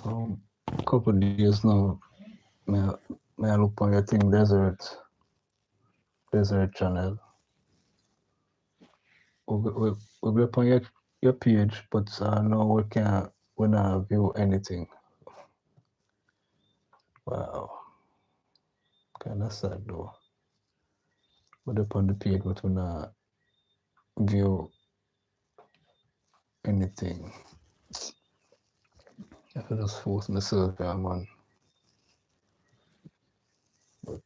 From a couple of days now, may I look on your thing, desert channel. We be up on your page, but no, we not view anything. Wow, kind of sad though. We're up on the page, but we not view anything. I have to just force myself, yeah, man. But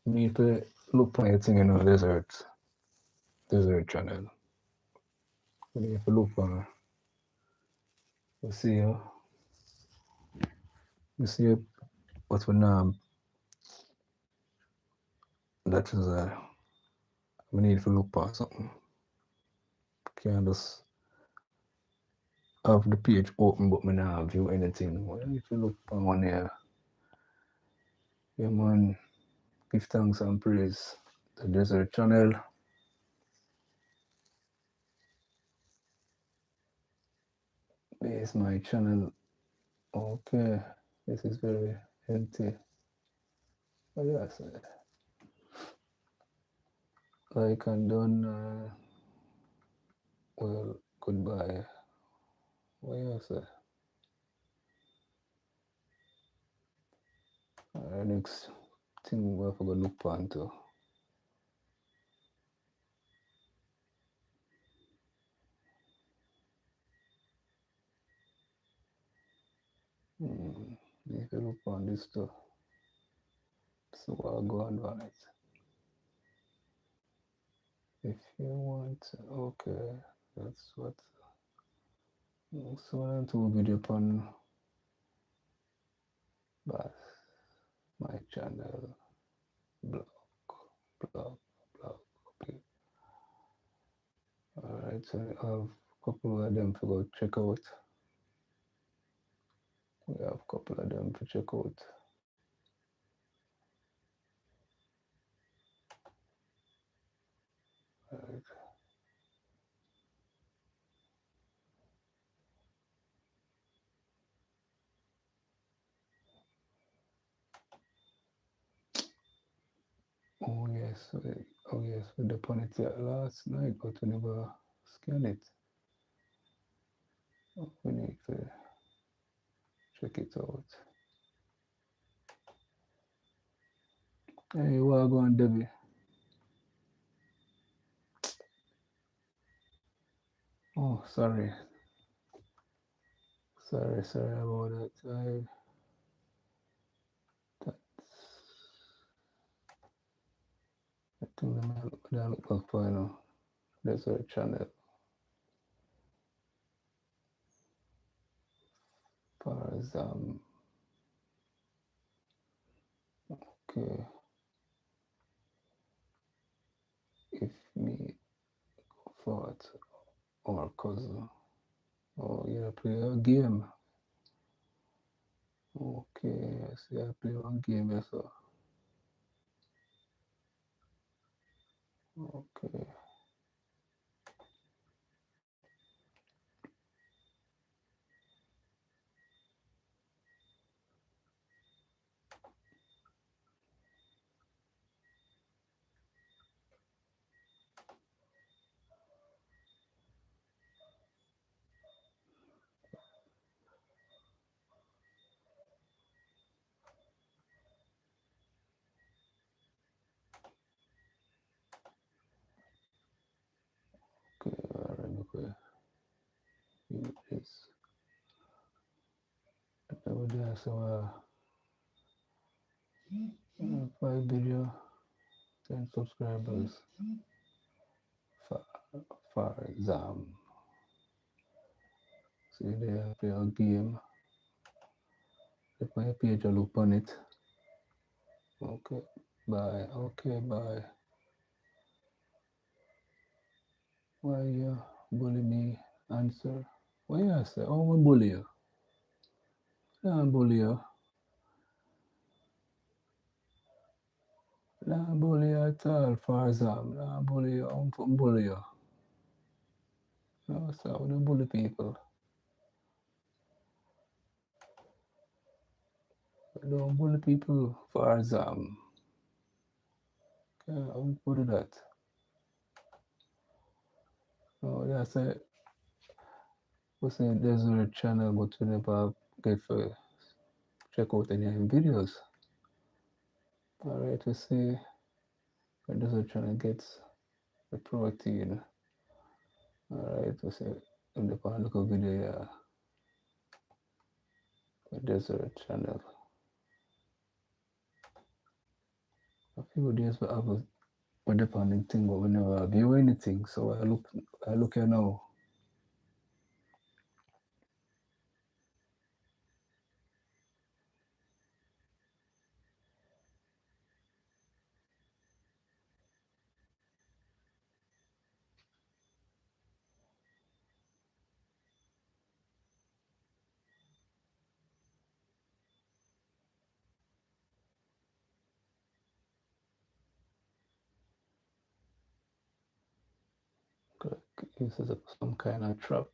me to look on your thing, desert channel. We need to look on. You see, what we now. That is we need to look for something. Can't just have the page open, but me not view anything. Well, I need to look for one here. Yeah, man. Give thanks and praise the desert channel. This is my channel. Okay, this is very empty. Oh yes, like and done. Well, goodbye. What else? Next thing we have to go look on to. If you look on this too. So I'll go on it. If you want, okay, that's what. So I want to video upon my channel, blog, okay. Alright, so I have a couple of them to go check out. We have a couple of them to check out. Right. Oh yes, oh yes, we upon it last night, but we never scan it. Oh, we need to check it out. Hey, what going, Debbie? Oh, sorry, sorry about that. That's I think the man look back for you know. There's our channel. Far as okay, if me fought or cousin. Oh yeah, play a game. Okay, I see I play one game, yes sir. Okay, alright, okay. You this. Over there, so 5 video, 10 subscribers. Far, far See there, play a game. If my page, I look on it. Okay, bye. Okay, bye. Why you bully me? Answer. Why you say? Oh, I bully you. I bully you. Nah, bully you at all, Farzam. Nah, bully you. I'm bully you. No, so we don't bully people. We don't bully people, Farzam. Yeah, I won't put that. Oh, that's it. We say there's a channel, but we never get to check out any videos. Alright, we see when there's a channel gets the protein. Alright, we see in the look of video, yeah, the desert channel. A few days we have a depending thing, but we never view anything. So I look here now. This is some kind of trap.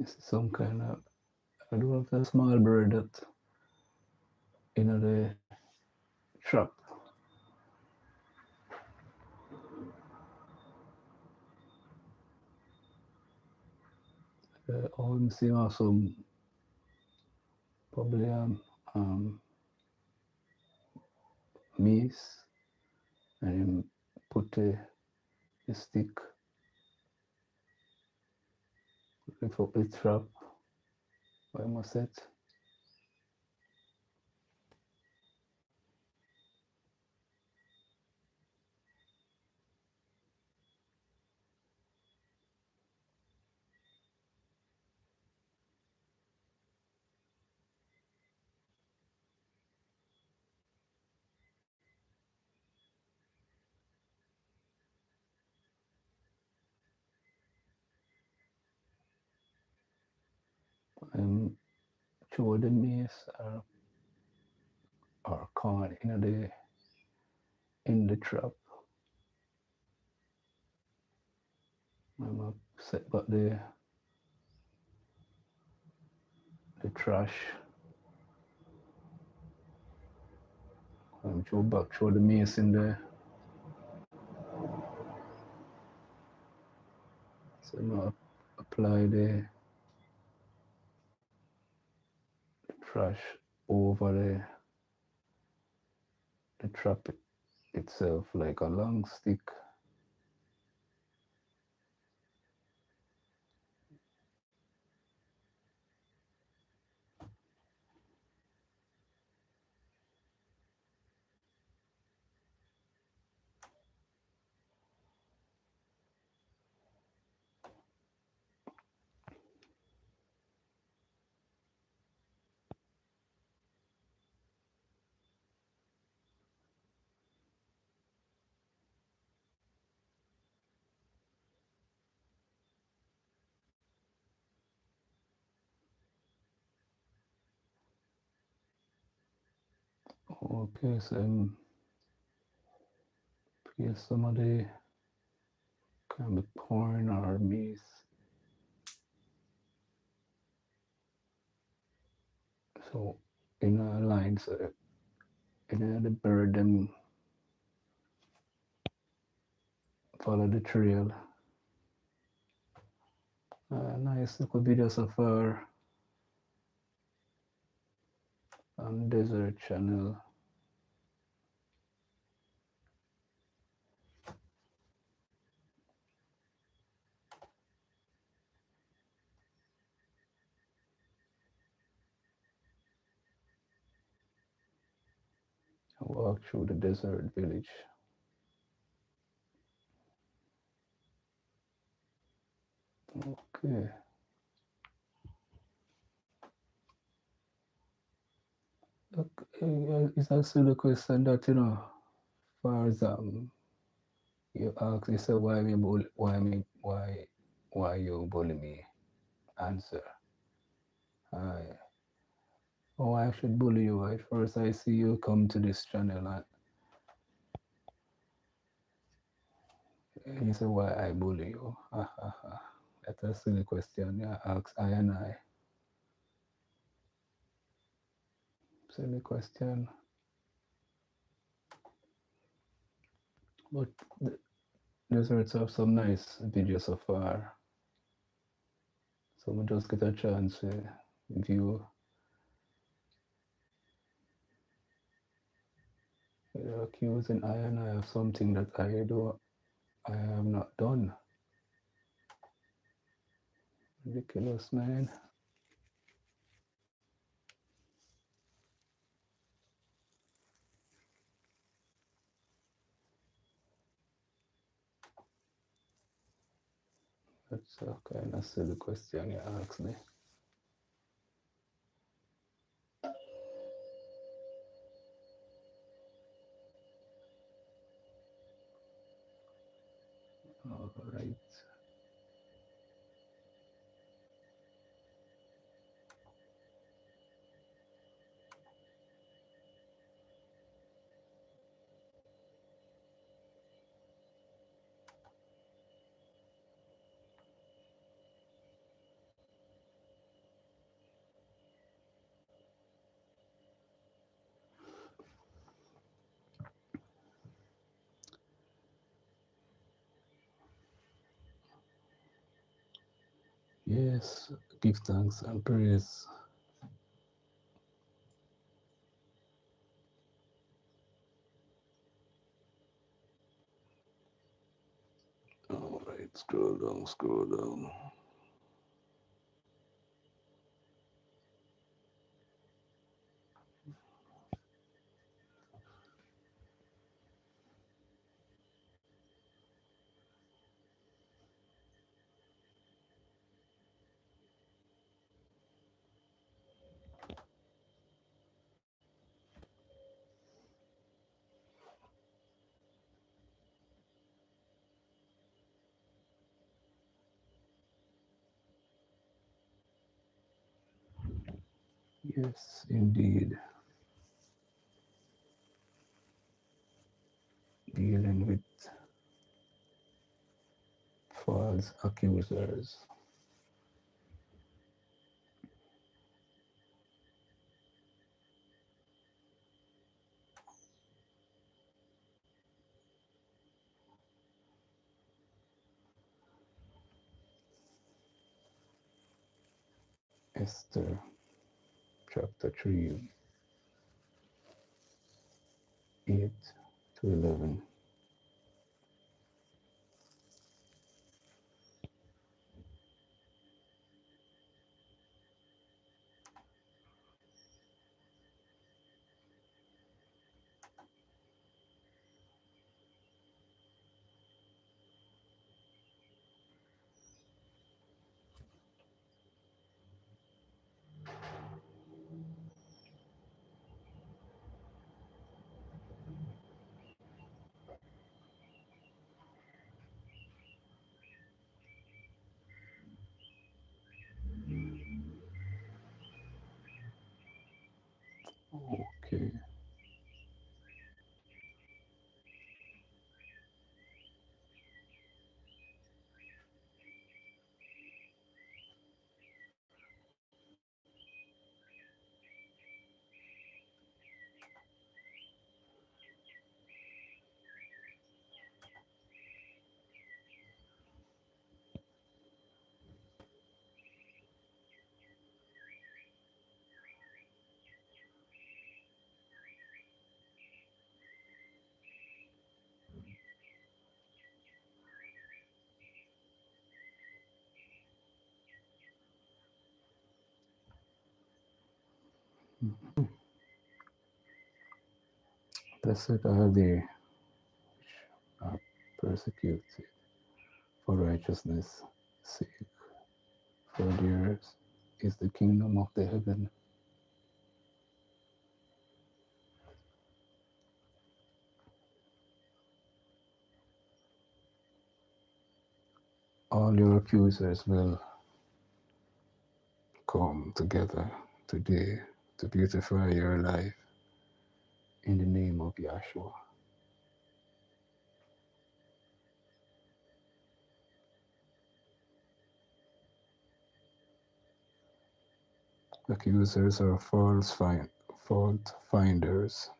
It's some kind of, I don't know if a small bird that the trap. I'm seeing also probably um, mace and him put the stick, lift up the trap. I must say, I'm throw the mace or corn in the trap. I'm set back the trash. I'm throw the mace in there. So now apply the trash over the trap itself like a long stick. Okay, so place some of the kind of corn or maize. So in a line, so in the bird them follow the trail. Nice little video so far on Desert Channel. I walk through the desert village. Okay. Look, it's also the question that far as you ask yourself why you bully me? Answer. I Oh, I should bully you. At first, I see you come to this channel and you say why I bully you. Ha ha ha. That's a silly question. Yeah, ask I and I. Silly question. But the deserts have some nice videos so far. So we just get a chance to view. You're accusing I and I of something that I have not done. Ridiculous, man. That's a kind of silly question you ask me. All right. Yes, give thanks and praise. All right, scroll down, scroll down. Yes, indeed. Dealing with false accusers. Esther chapter 3, 8 to 11. Okay. Blessed are they which are persecuted for righteousness' sake, for theirs is the kingdom of the heaven. All your accusers will come together today to beautify your life in the name of Yahshua. Accusers are fault finders,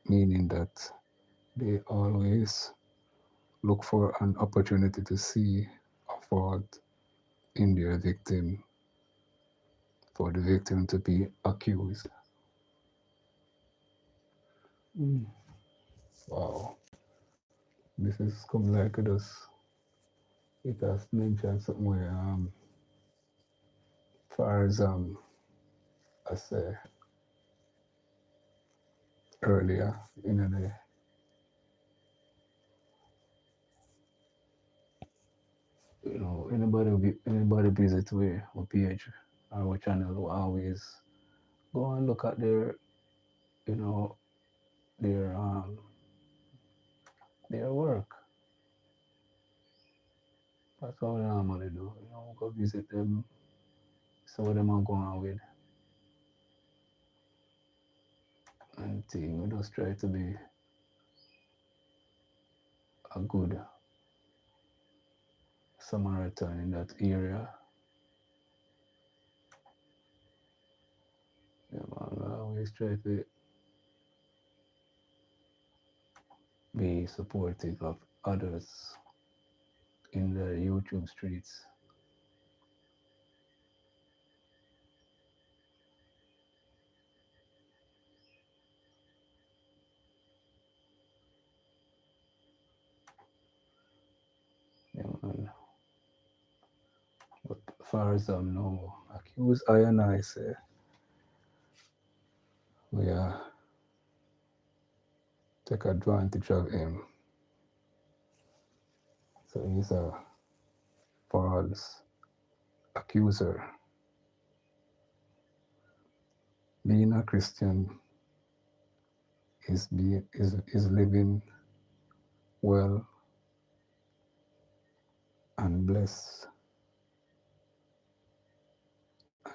meaning that they always look for an opportunity to see a fault in their victim for the victim to be accused. Mm. Wow. This is come like it has mentioned somewhere far as I say earlier in the anybody visit our page or our channel will always go and look at you know their their work. That's what we normally do. Go visit them, see what them are going on with, and thing. We just try to be a good Samaritan in that area. Yeah, man, we always try to be supportive of others in the YouTube streets. far as no accuse I and I say we take advantage of him. So he's a false accuser. Being a Christian is living well and blessed,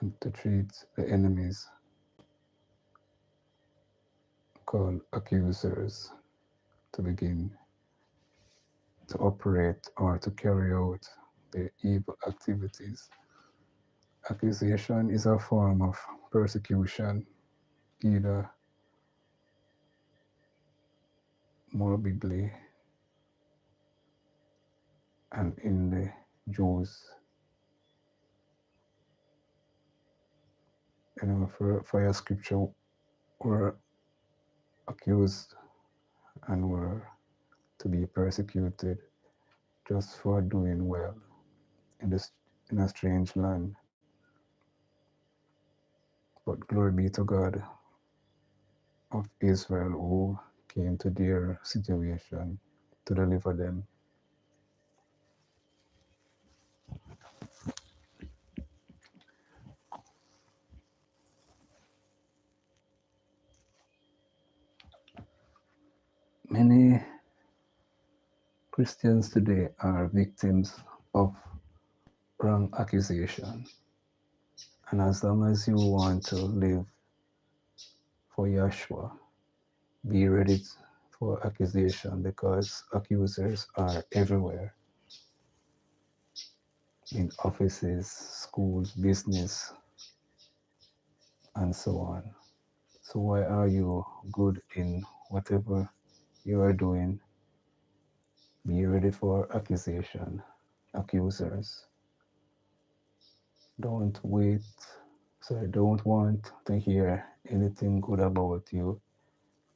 and to treat the enemies called accusers to begin to operate or to carry out the evil activities. Accusation is a form of persecution, either morbidly and in the Jews, for your scripture were accused and were to be persecuted just for doing well in this in a strange land. But glory be to God of Israel who came to their situation to deliver them. Many Christians today are victims of wrong accusation. And as long as you want to live for Yahshua, be ready for accusation because accusers are everywhere in offices, schools, business, and so on. So why are you good in whatever you are doing? Be ready for accusation, accusers. Don't wait, don't want to hear anything good about you,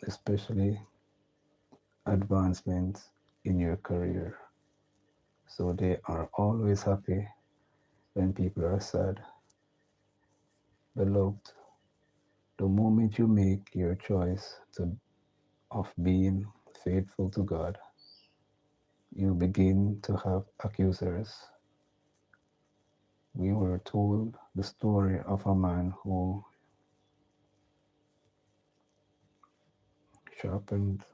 especially advancements in your career. So they are always happy when people are sad. Beloved, the moment you make your choice of being faithful to God, you begin to have accusers. We were told the story of a man who sharpened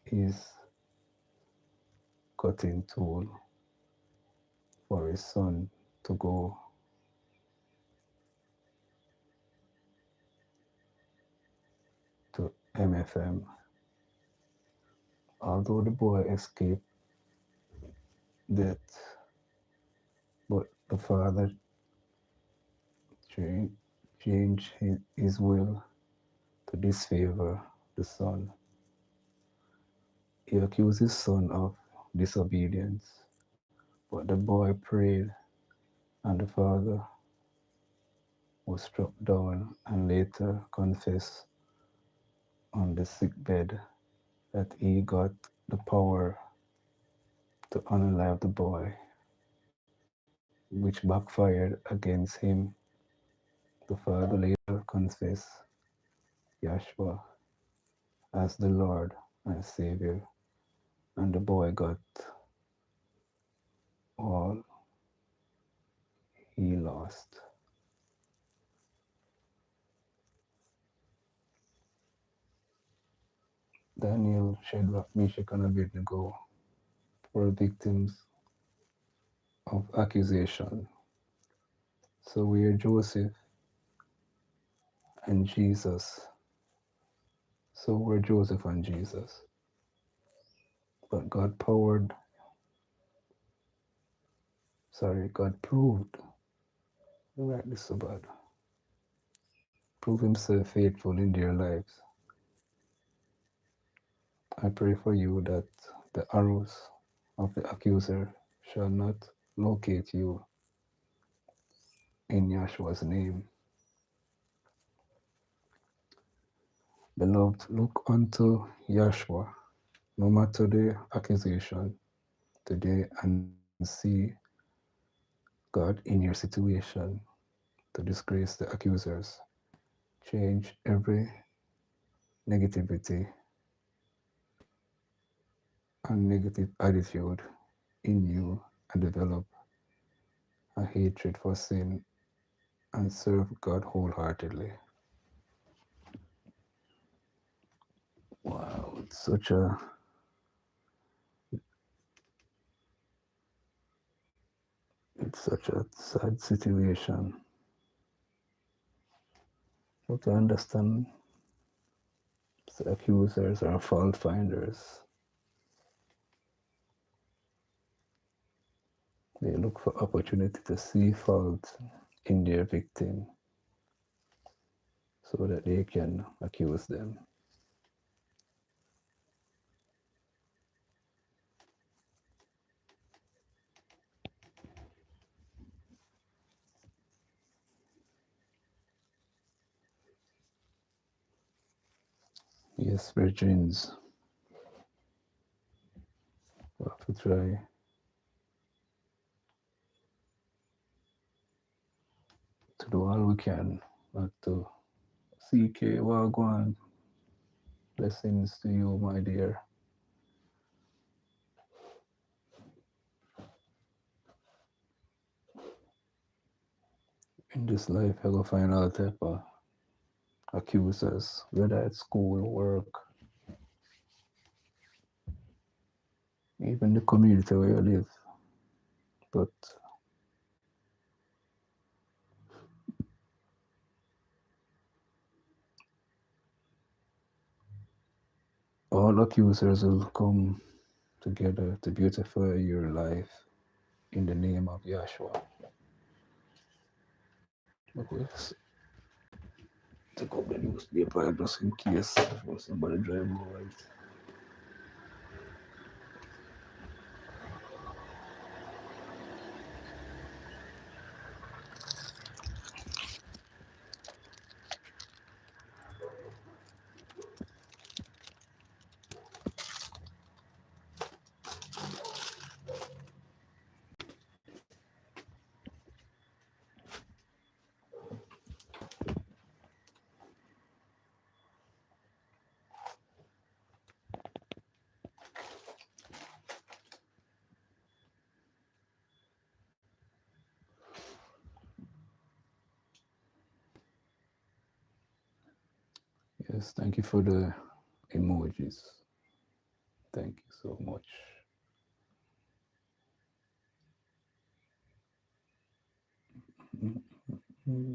his cutting tool for his son to go to MFM. Although the boy escaped death, but the father changed his will to disfavor the son. He accused his son of disobedience, but the boy prayed, and the father was struck down and later confessed on the sick bed that he got the power to unalive the boy, which backfired against him. The father later confessed Yahshua as the Lord and Savior, and the boy got all he lost. Daniel, Shadrach, Meshach, and Abednego were victims of accusation. So we are Joseph and Jesus. So were Joseph and Jesus. But God proved, right, this so bad, prove himself faithful in their lives. I pray for you that the arrows of the accuser shall not locate you in Yahshua's name. Beloved, look unto Yahshua, no matter the accusation today, and see God in your situation to disgrace the accusers. Change every negativity and negative attitude in you and develop a hatred for sin and serve God wholeheartedly. Wow, it's such a sad situation. But to understand the accusers are fault finders. They look for opportunity to see fault in their victim so that they can accuse them. Yes, virgins, we have to try to do all we can, not to CK Wagwan. Blessings to you, my dear. In this life, I go find all type of accusers, whether at school, work, even the community where you live. But all accusers will come together to beautify your life in the name of Yahshua. Because to go the newspaper just in case for somebody driving right. Yes, thank you for the emojis. Thank you so much. Mm-hmm.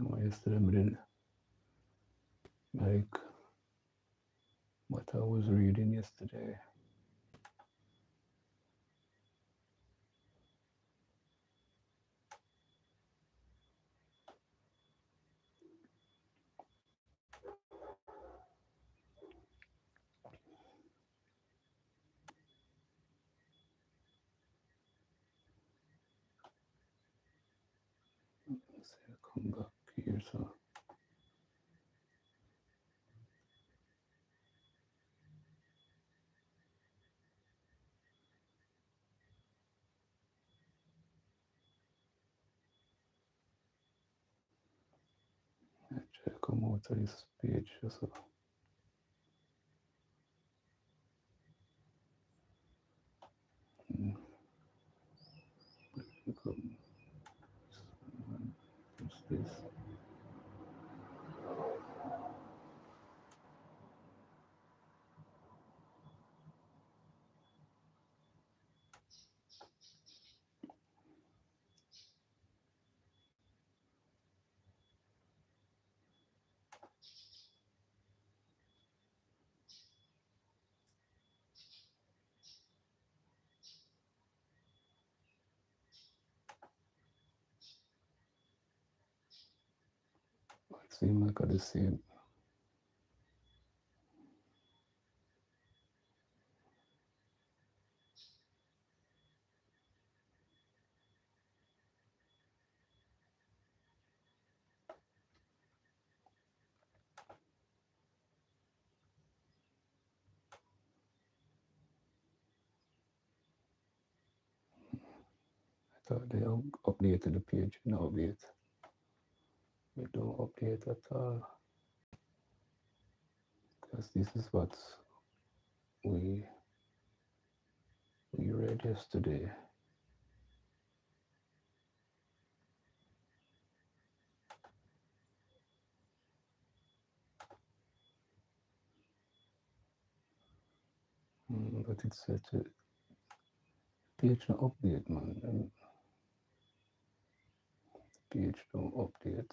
Oh, yesterday I did like what I was reading yesterday. Let's see, I come back here. So I try to come out of this page. So mm, come, what's this? It seems like I the same. Thought they updated the page. No update. We don't update at all. Because this is what we read yesterday. But it's such a page no update, man. And page no update.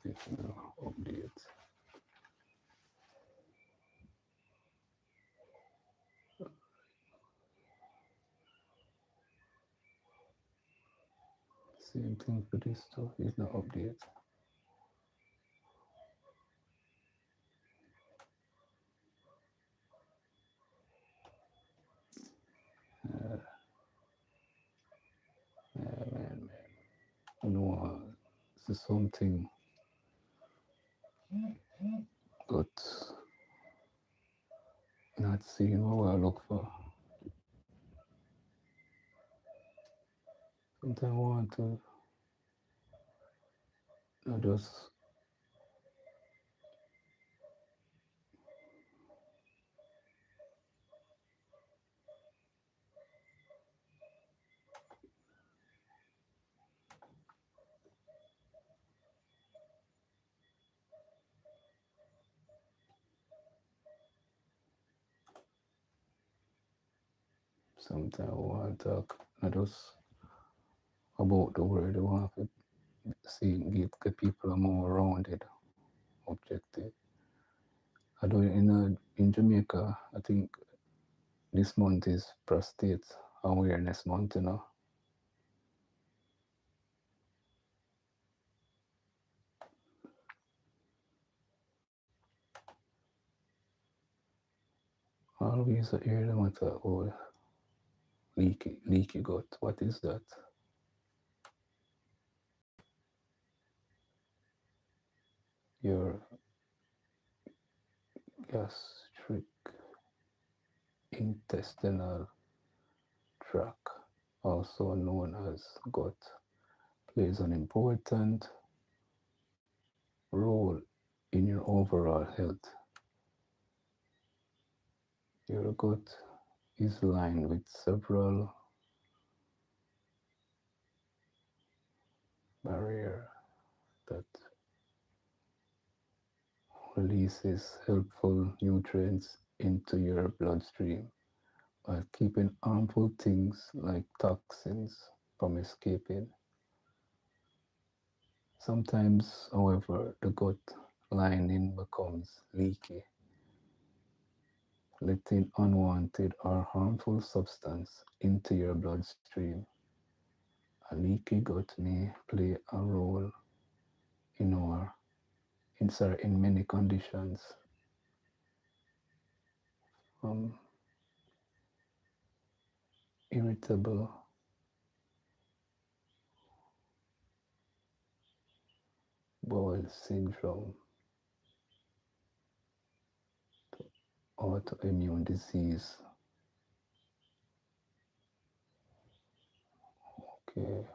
Page no update. Same thing for this stuff. It's not update. Man. You know, this is something, but not seeing what I look for. Sometimes I want to not just sometimes I want to talk not just about the word. I want to see get people a more rounded objective. I do in Jamaica. I think this month is prostate awareness month. You know, always I hear them talk about leaky gut. What is that? Your gastric intestinal tract, also known as gut, plays an important role in your overall health. Your gut is lined with several barriers that releases helpful nutrients into your bloodstream while keeping harmful things like toxins from escaping. Sometimes, however, the gut lining becomes leaky, letting unwanted or harmful substance into your bloodstream. A leaky gut may play a role in in many conditions, from irritable bowel syndrome, autoimmune disease. Okay,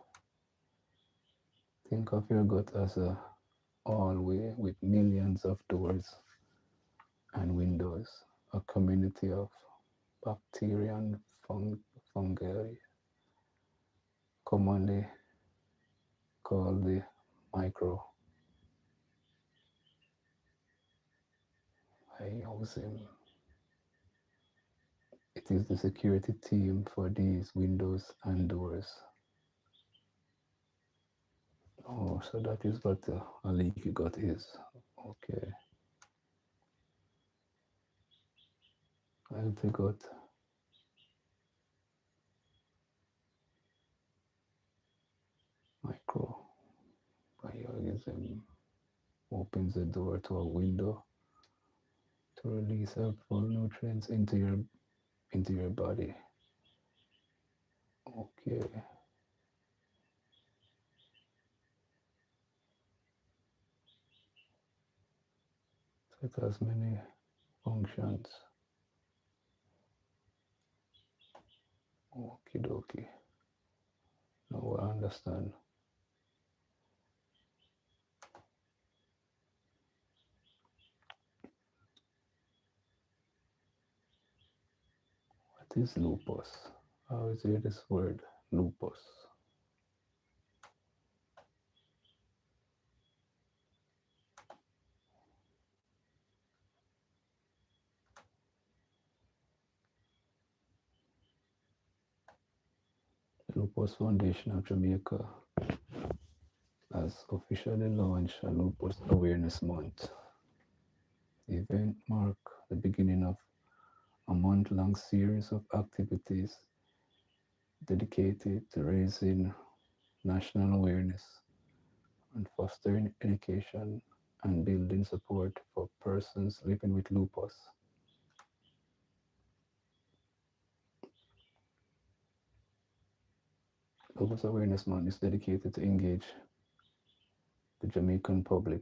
think of your gut as a hallway with millions of doors and windows, a community of bacteria and fungi, commonly called the microbiome. It is the security team for these windows and doors. Oh, so that is what a leaky gut is. Okay. Healthy gut. Microbialism opens the door to a window to release helpful nutrients into your body. Okay, so it has many functions. Okie dokie. Now I understand. What is lupus? How is it this word? Lupus. The Lupus Foundation of Jamaica has officially launched a Lupus Awareness Month. The event marked the beginning of a month-long series of activities dedicated to raising national awareness and fostering education and building support for persons living with lupus. Lupus Awareness Month is dedicated to engage the Jamaican public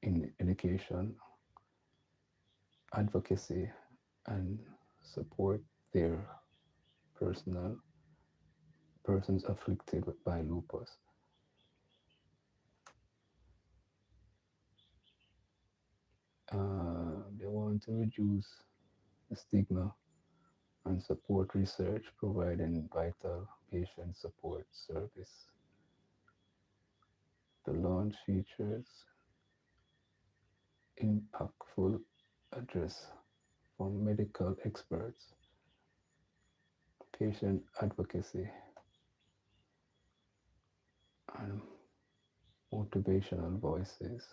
in education, advocacy, and support their personal persons afflicted by lupus. They want to reduce the stigma and support research, providing vital patient support service. The launch features impactful address from medical experts, patient advocacy, and motivational voices,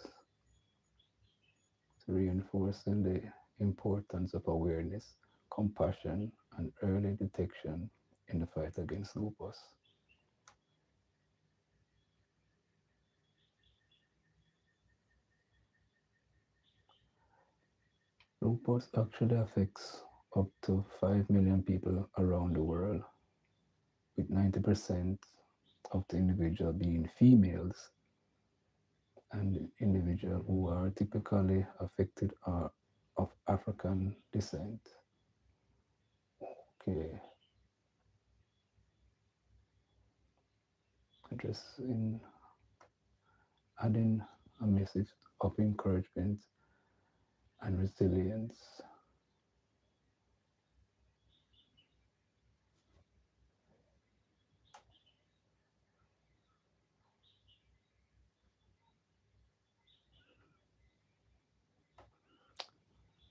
reinforcing the importance of awareness, compassion, and early detection in the fight against lupus. Lupus actually affects up to 5 million people around the world, with 90% of the individual being females, and individuals who are typically affected are of African descent. Okay, addressing, adding a message of encouragement and resilience.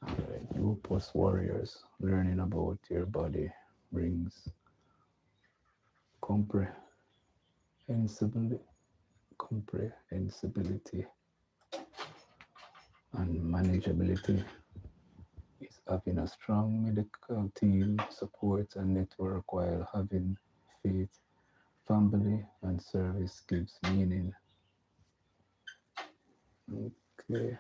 Alright, lupus warriors, learning about your body brings comprehensibility, comprehensibility and manageability is having a strong medical team support and network while having faith, family, and service gives meaning. Okay.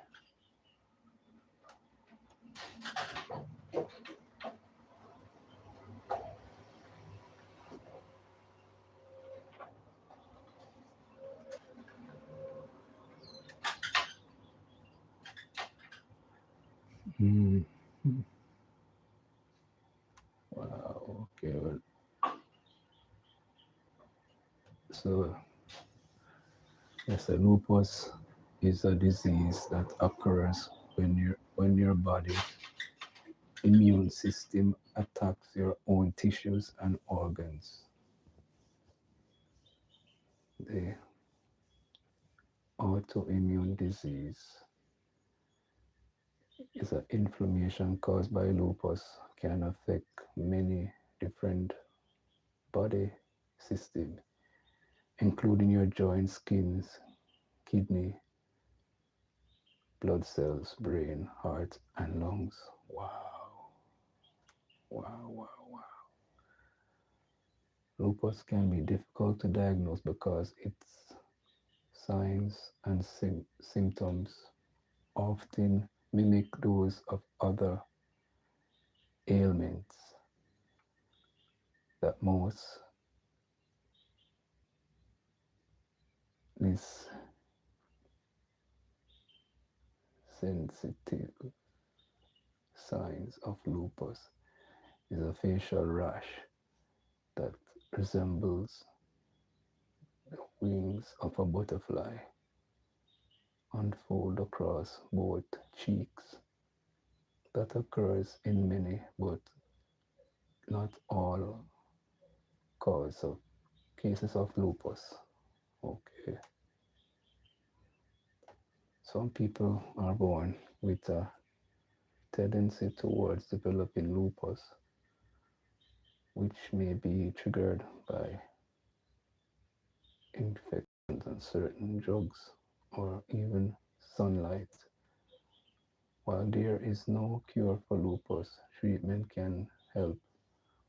Mm. Wow. Okay. Well, so yes, a lupus is a disease that occurs when your body immune system attacks your own tissues and organs. The autoimmune disease is an inflammation caused by lupus can affect many different body systems, including your joints, skins, kidney, blood cells, brain, heart, and lungs. Wow, wow, wow, wow. Lupus can be difficult to diagnose because its signs and symptoms often mimic those of other ailments that most these sensitive signs of lupus is a facial rash that resembles the wings of a butterfly, unfold across both cheeks, that occurs in many but not all cause of cases of lupus. Okay. Some people are born with a tendency towards developing lupus, which may be triggered by infections and certain drugs or even sunlight. While there is no cure for lupus, treatment can help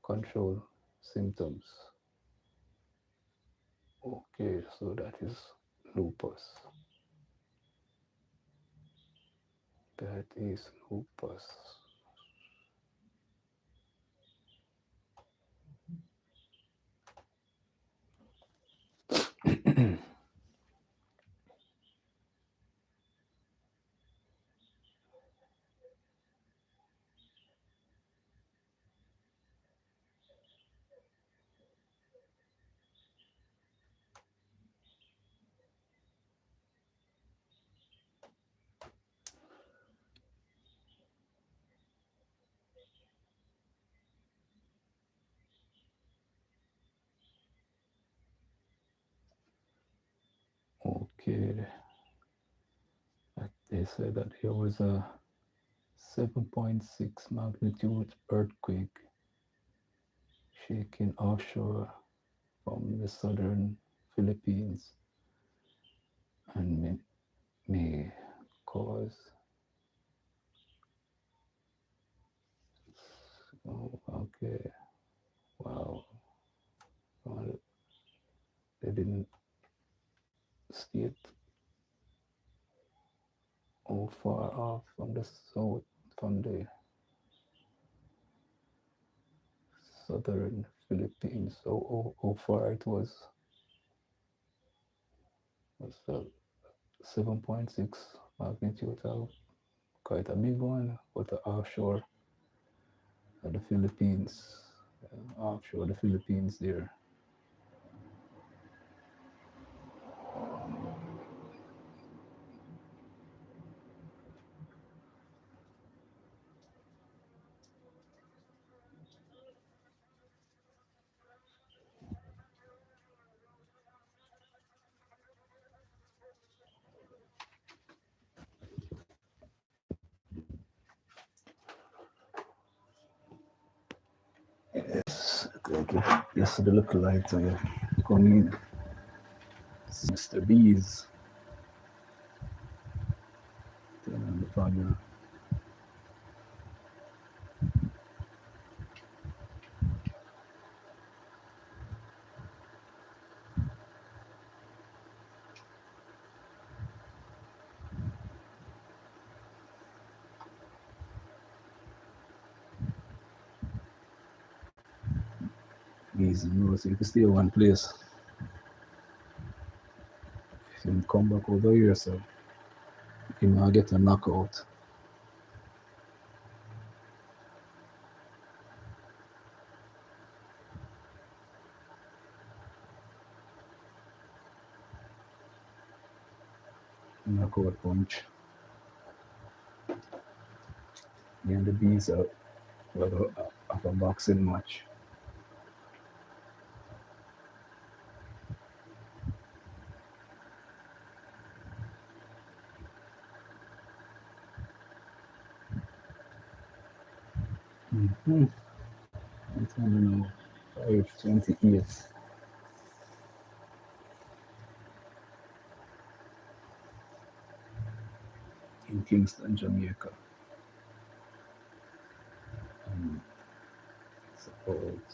control symptoms. Okay, so that is lupus. That is lupus. Okay, they said that there was a 7.6 magnitude earthquake shaking offshore from the southern Philippines and may cause. Oh, okay. Wow. Well, they didn't state how far off from the south, from the southern Philippines, how far it was. Was 7.6 magnitude, quite a big one, but the offshore of the Philippines, offshore the Philippines there. Yes, thank you. Yes, the little light coming in. Mr. Bees. Turn on the fire. Easy, you know, so you can stay in one place. If you come back over here, so you know, I get a knockout. Knockout punch. Me and the bees are of a boxing match. Mm-hmm. I'm telling you now, 5:28 in Kingston, Jamaica. And it's about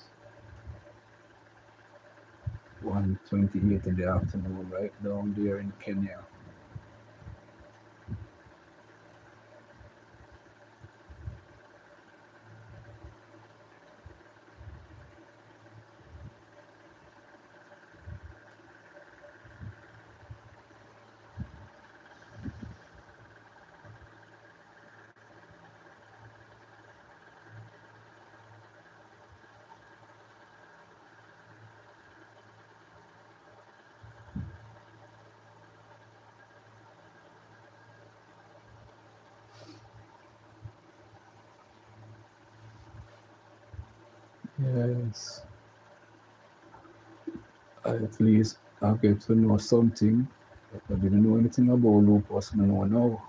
1:28 in the afternoon, right down there in Kenya. Yes, at least I get to know something. I didn't know anything about lupus, I know now.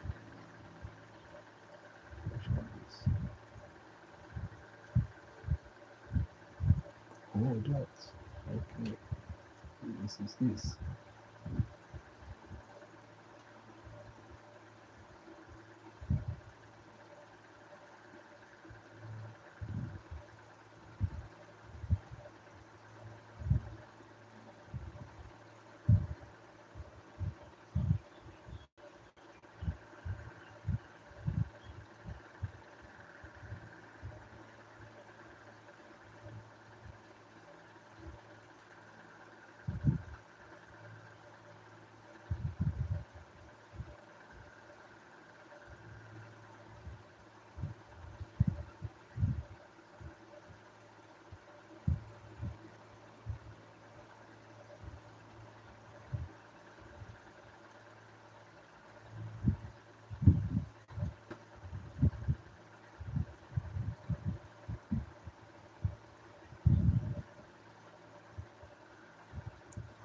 Which one is? Oh, that. Okay, this is this.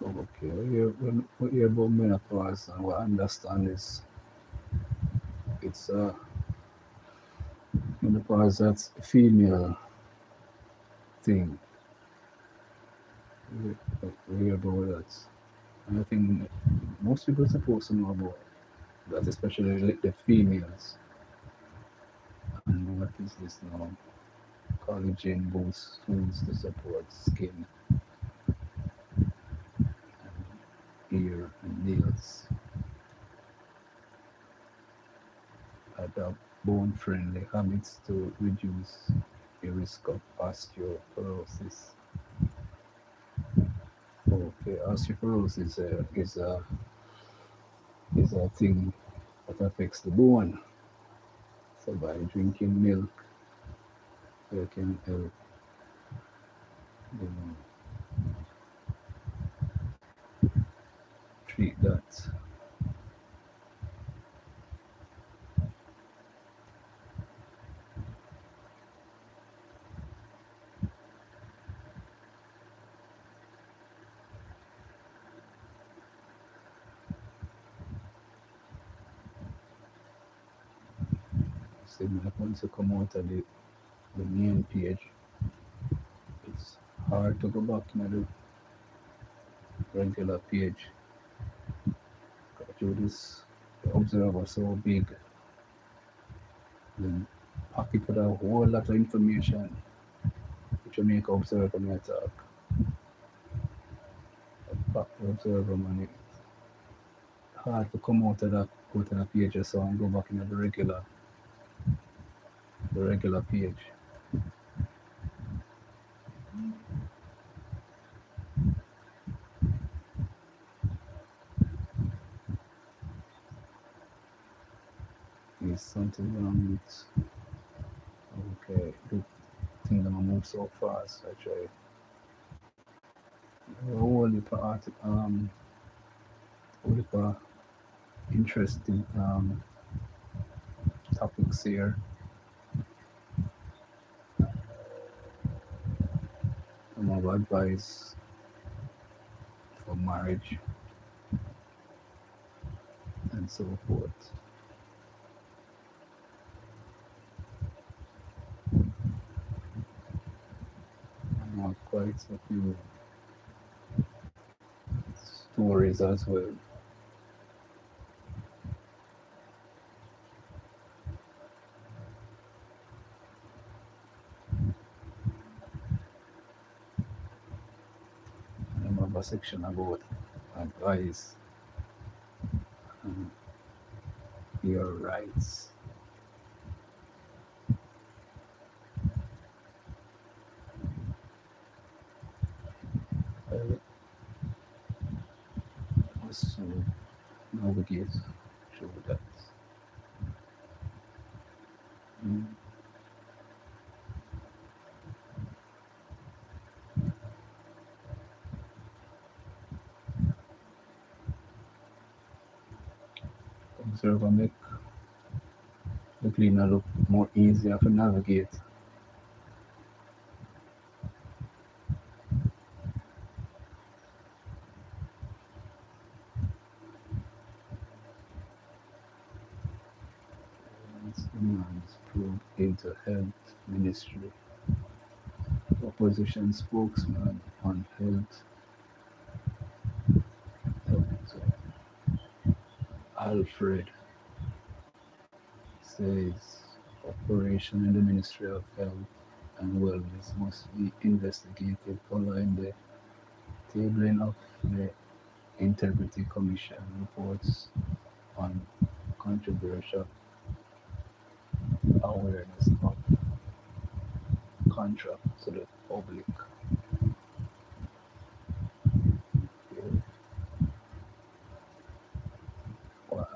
Okay, when we hear about menopause, and what I understand is it's menopause, that's a female thing. We, we hear about that. And I think most people are supposed to know about that, especially like the females. And what is this now? Collagen boosts foods to support skin and ear and nails. Adopt bone-friendly habits to reduce the risk of osteoporosis. Okay, osteoporosis is a thing that affects the bone. So by drinking milk, you can help, you know, treat that. So once you come out of the main page, it's hard to go back to the regular page. Got you this observer so big, then packet with a whole lot of information which you make observer me talk. Pack the observer man, it's hard to come out of that, go to the page so and go back in the regular page. Is something wrong with okay, the thing that move so fast. I try a whole heap of whole heap of interesting topics here. Some of advice for marriage and so forth. I have quite a few stories as well. I have a section about advice and your rights. Well, let's navigate through that. Mm. Observe and make the cleaner look more easier to navigate. Demands probe into health ministry. Opposition spokesman on health, Dr. Alfred, says operation in the Ministry of Health and Wellness must be investigated following the tabling of the Integrity Commission reports on controversial awareness of contract to the public. Yeah. Wow.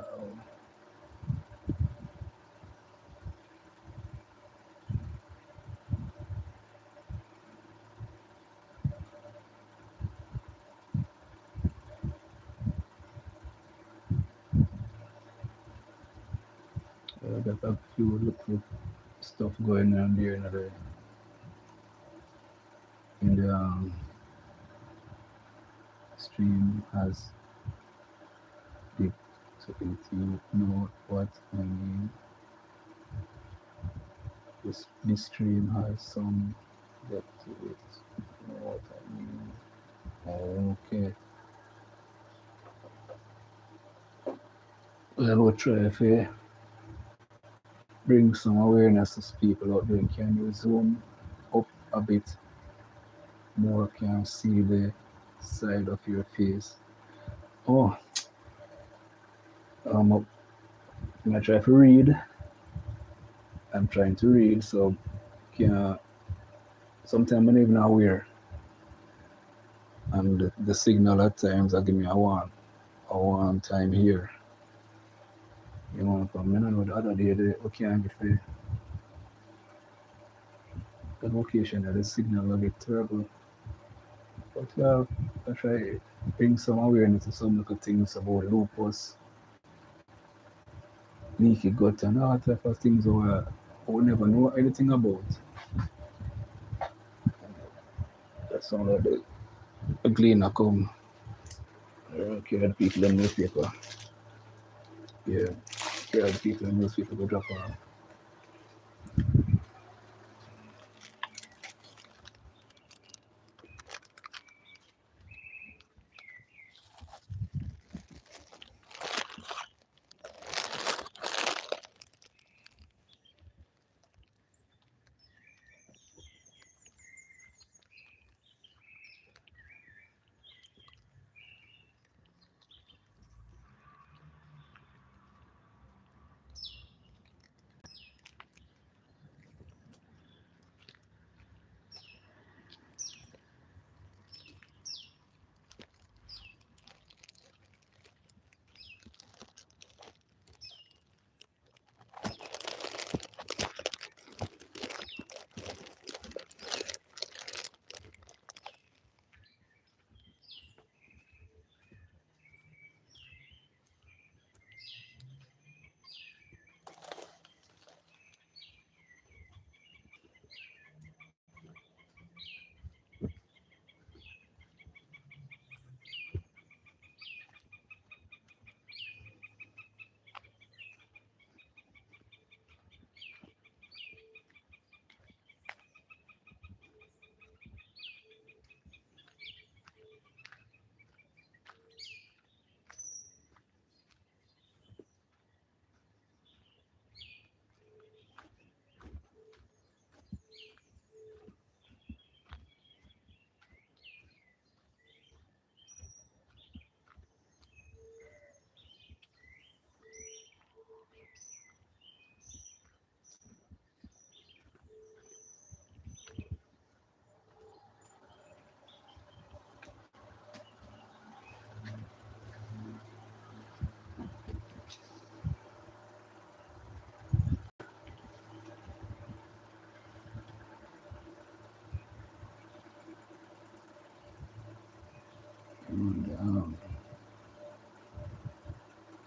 Got a few little stuff going on there in the stream has deep. So if you know what I mean, this stream has some depth to it. You know what I mean? Okay. Well, we'll try to bring some awareness to people out there. Can you zoom up a bit more? Can see the side of your face? Oh, I'm gonna try to read. I'm trying to read, so can sometimes I'm not even aware, and the signal at times I give me a one time here. You know, from I know the other day we can't get the location of the signal will get terrible. But yeah, I try bring some awareness to some little things about lupus, leaky gut, and all type of things we never know anything about. That's all of the cleaner come. Carry the people in newspaper. Yeah, carry the people in newspaper go drop on.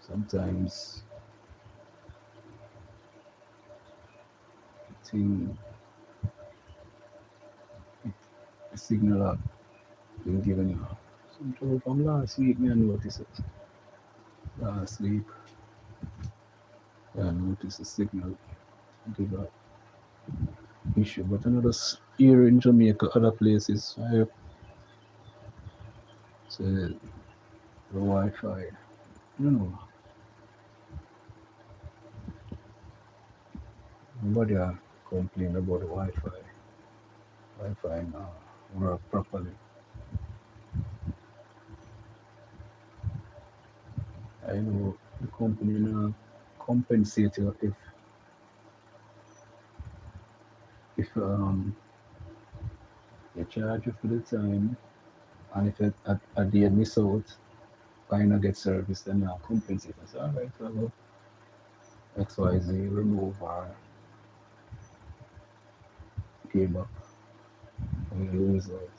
Sometimes thing, the signal up been given you. So from last week, me I noticed it. Last week, I noticed the signal give a issue. But another here in Jamaica, other places, I say the Wi-Fi. You know, nobody are complain about the Wi-Fi. Wi-Fi now work properly. I know the company now compensate you if they charge you for the time, and if at the end miss out, kind of get service, then now compensate. I say, all right, so XYZ remove or pay back when you lose out.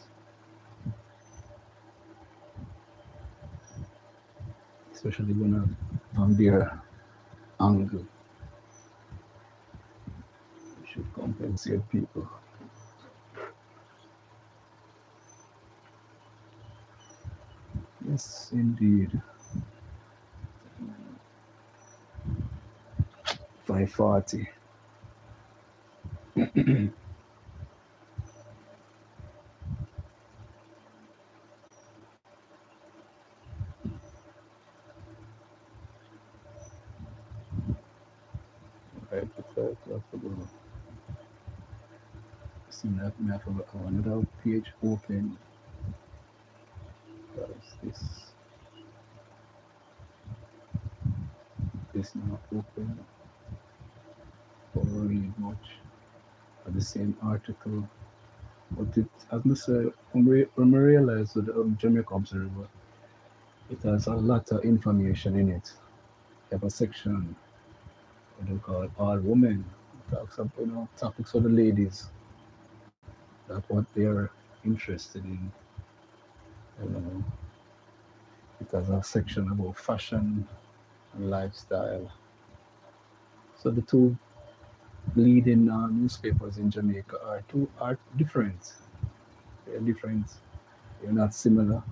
Especially when from their angle, you should compensate people. Yes, indeed. 540. Right, before I forgot. See that me have another page open. Because this not open or read much of the same article. But it, as I say, when I realized with the Jamaica Observer, it has a lot of information in it. You have a section what they call all women. It talks about topics for the ladies. That's what they're interested in. You know, it has a section about fashion and lifestyle. So the two leading newspapers in Jamaica are different. They're different. They're not similar.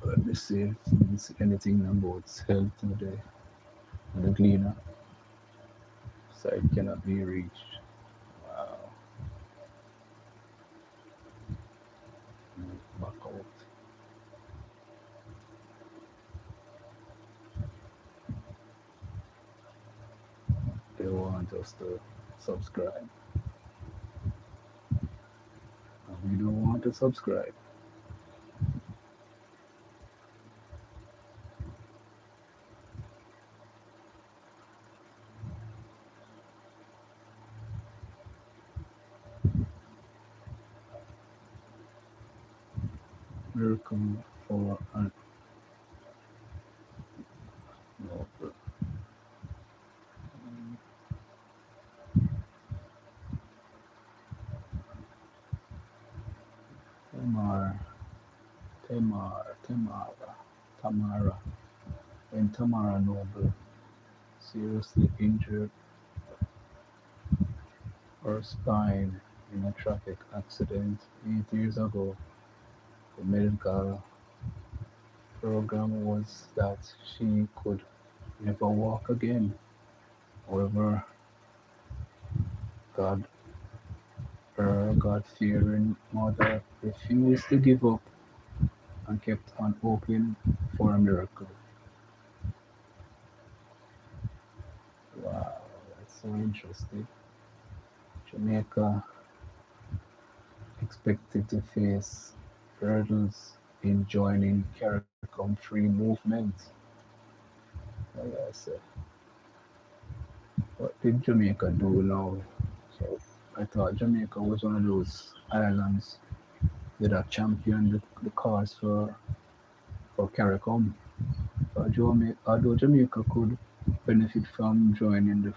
Let me see if there's anything about health today. And the cleaner site cannot be reached. Wow. Back out. They want us to subscribe. And we don't want to subscribe. Welcome for an no, Tamar, Tamara. When Tamara Noble seriously injured her spine in a traffic accident 8 years ago, the medical program was that she could never walk again. However, God, her God-fearing mother refused to give up and kept on hoping for a miracle. Wow, that's so interesting. Jamaica expected to face hurdles in joining CARICOM-free movement. Like I said, what did Jamaica do now? So I thought Jamaica was one of those islands that have championed the cause for CARICOM. Although Jamaica could benefit from joining the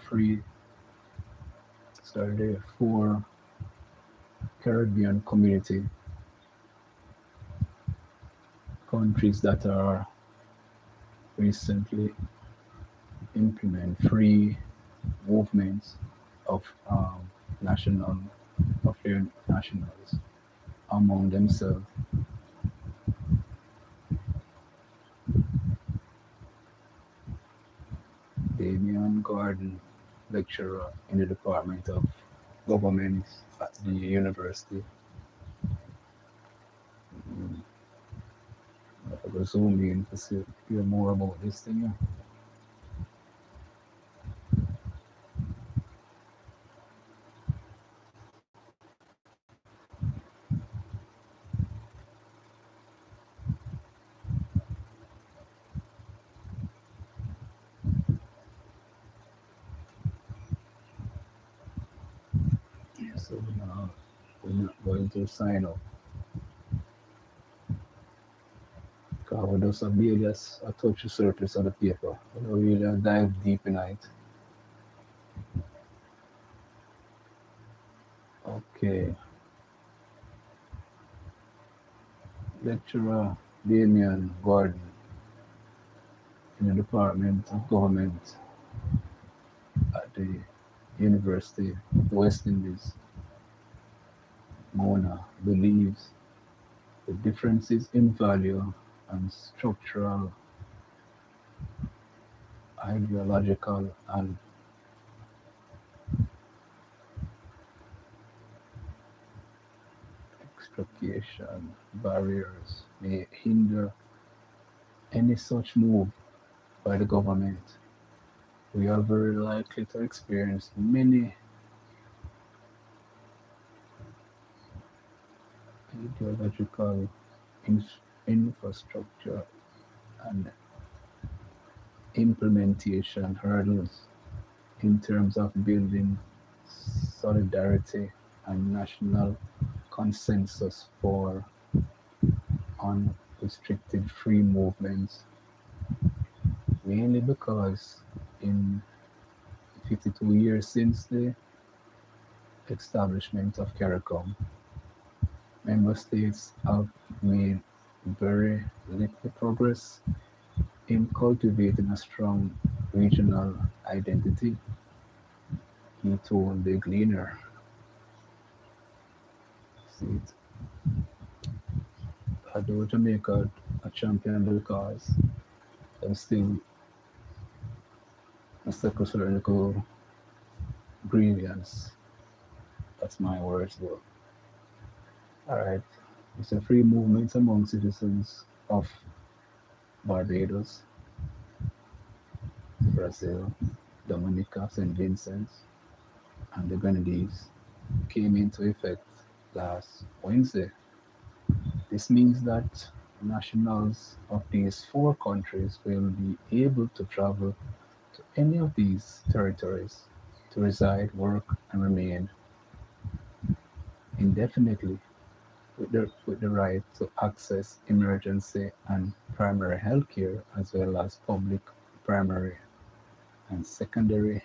four Caribbean community, countries that are recently implement free movements of national of their nationals among themselves. Damian Gordon, lecturer in the Department of Government at the university. I will zoom in to see, hear more about this thing. Yeah. So now we're not going to sign up. Because we just barely just touch the surface of the paper. We don't really dive deep in it. Okay. Lecturer Damian Gordon in the Department of Government at the University of the West Indies, Mona, believes the differences in value and structural, ideological, and extrication barriers may hinder any such move by the government. We are very likely to experience many ideological infrastructure and implementation hurdles in terms of building solidarity and national consensus for unrestricted free movements, mainly because in 52 years since the establishment of CARICOM, member states have made very little progress in cultivating a strong regional identity, he told the Gleaner. See, although Jamaica a champion the cause, I'm still a psychological grievance. That's my words though. Alright. It's a free movement among citizens of Barbados, Brazil, Dominica, St. Vincent, and the Grenadines came into effect last Wednesday. This means that nationals of these four countries will be able to travel to any of these territories to reside, work, and remain indefinitely with the right to access emergency and primary health care as well as public primary and secondary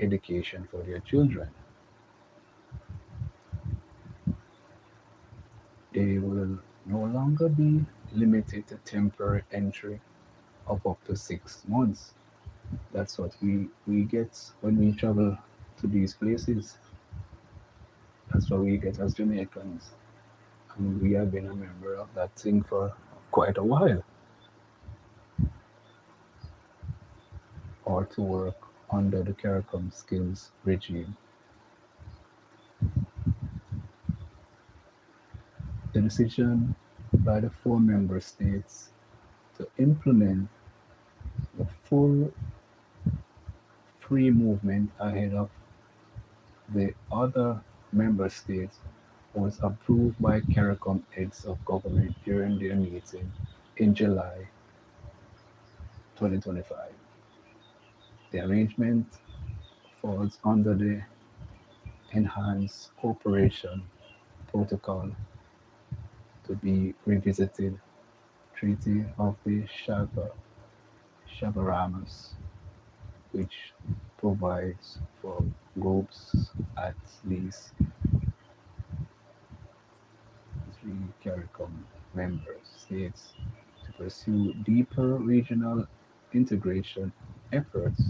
education for their children. They will no longer be limited to temporary entry of up to 6 months. That's what we get when we travel to these places. That's what we get as Jamaicans. And we have been a member of that thing for quite a while. Or to work under the CARICOM skills regime. The decision by the four member states to implement the full free movement ahead of the other member states was approved by CARICOM heads of government during their meeting in July 2025. The arrangement falls under the Enhanced Cooperation Protocol to be revisited Treaty of the Shabaramas, which provides for groups at least three CARICOM member states to pursue deeper regional integration efforts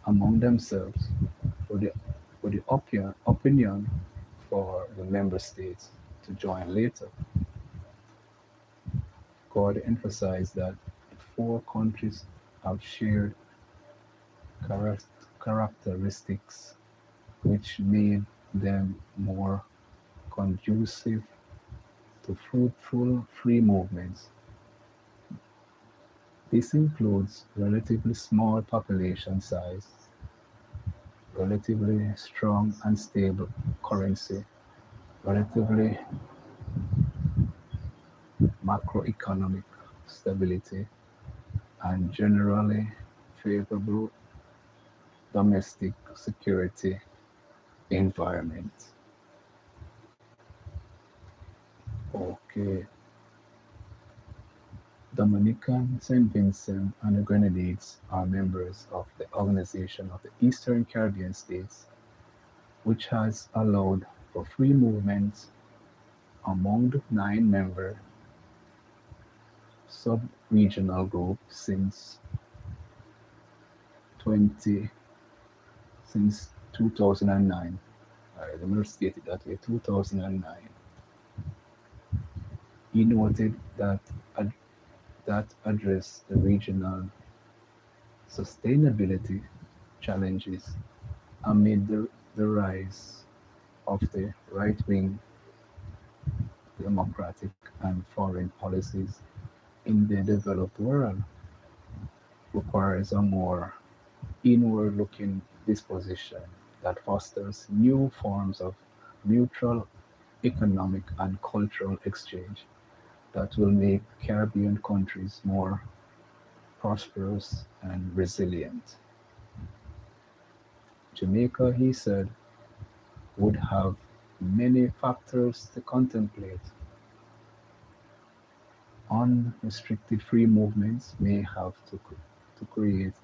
among themselves with the opinion for the member states to join later. God emphasized that the four countries have shared charac- characteristics which made them more conducive to fruitful free movements. This includes relatively small population size, relatively strong and stable currency, relatively macroeconomic stability, and generally favorable domestic security environment. Okay, Dominican, St. Vincent, and the Grenadines are members of the Organization of the Eastern Caribbean States, which has allowed for free movement among the nine member sub-regional group twenty since 2009. Alright, let me restate it that way, 2009. He noted that address the regional sustainability challenges amid the rise of the right-wing democratic and foreign policies in the developed world requires a more inward-looking disposition that fosters new forms of mutual economic and cultural exchange that will make Caribbean countries more prosperous and resilient. Jamaica, he said, would have many factors to contemplate. Unrestricted free movements may have to create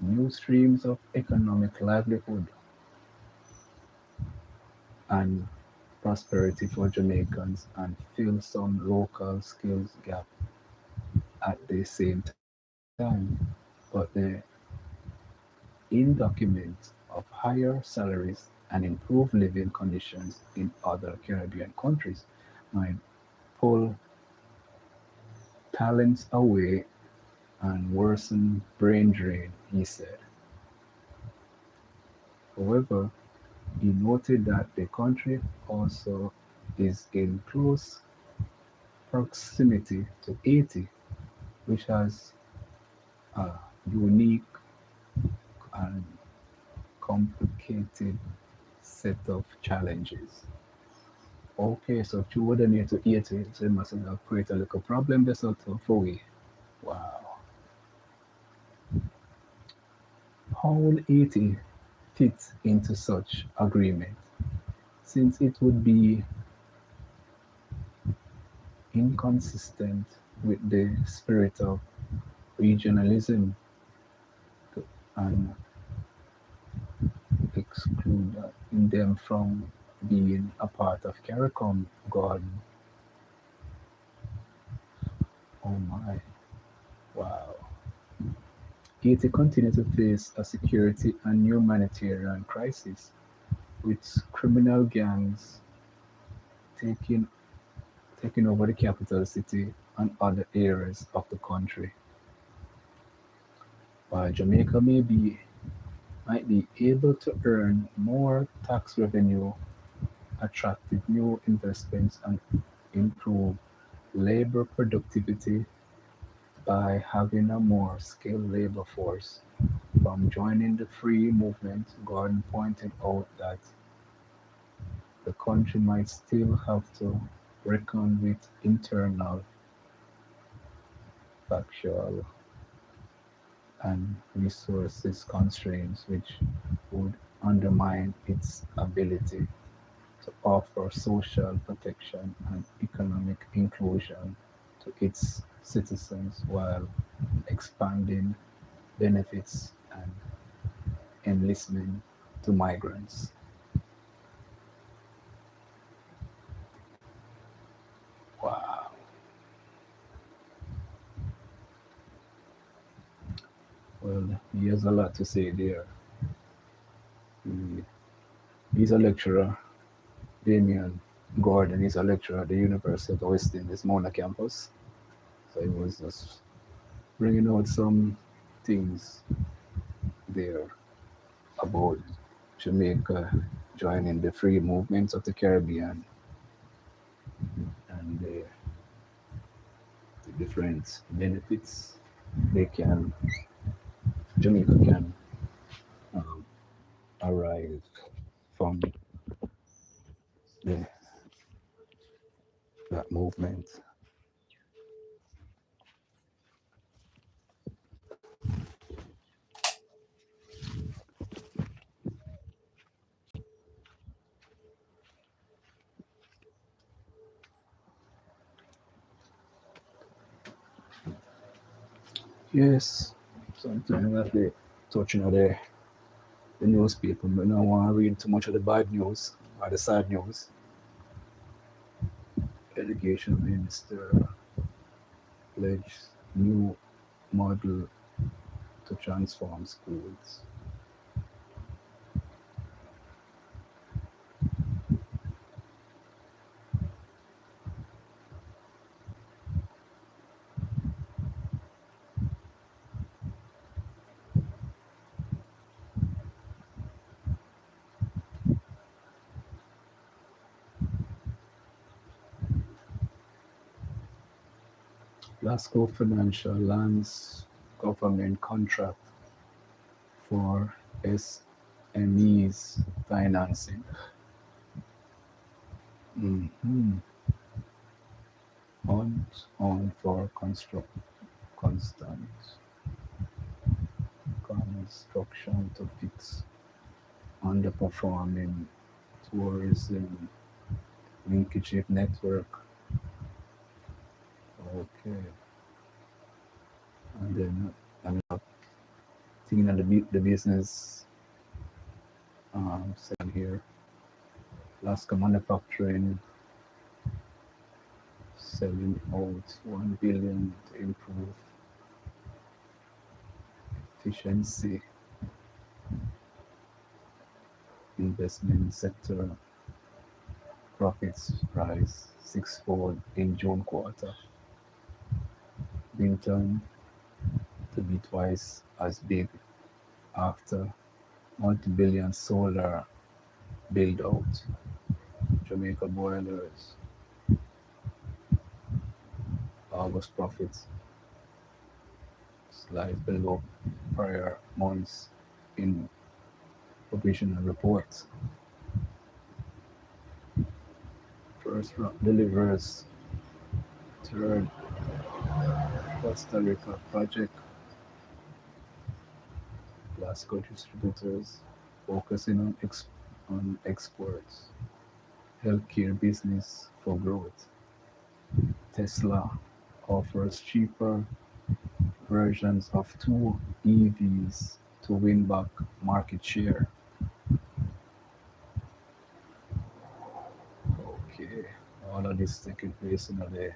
new streams of economic livelihood and prosperity for Jamaicans and fill some local skills gap at the same time. But the in-document of higher salaries and improved living conditions in other Caribbean countries might pull talents away and worsen brain drain, he said. However, he noted that the country also is in close proximity to Haiti, which has a unique and complicated set of challenges. Okay, so if you wouldn't need to eat it, so it must have created a little problem there sort of for we. Wow. How will 80 fit into such agreement? Since it would be inconsistent with the spirit of regionalism and exclude them from being a part of CARICOM garden. Oh my, wow. Haiti continues to face a security and humanitarian crisis, with criminal gangs taking taking over the capital city and other areas of the country. While Jamaica might be able to earn more tax revenue, attractive new investments, and improve labor productivity by having a more skilled labor force. From joining the free movement, Gordon pointed out that the country might still have to reckon with internal factual and resources constraints which would undermine its ability to offer social protection and economic inclusion to its citizens while expanding benefits and enlistment to migrants. Wow. Well, he has a lot to say there. He, he's a lecturer. Damien Gordon is a lecturer at the University of the West Indies, Mona campus. So he was just bringing out some things there about Jamaica joining the free movements of the Caribbean and the different benefits they can Jamaica can um, arrive from the, that movement. Yes, sometimes that they touching on the newspaper, but don't want to read too much of the bad news or the sad news. Education Minister pledged new model to transform schools. Glasgow Financial lands government contract for SMEs financing. Mhm. On for constant construction to fix underperforming tourism linkage network. Okay, and then another thing in the business saying here, Alaska Manufacturing selling out 1 billion to improve efficiency. Investment sector profits rise sixfold in June quarter. Binton to be twice as big after multi-billion solar build out. Jamaica boilers, August profits slide below prior months in provisional reports. First round delivers third Costa Rica project. Glasgow distributors focusing on exports. Healthcare business for growth. Tesla offers cheaper versions of two EVs to win back market share. Okay, all of this taking place in the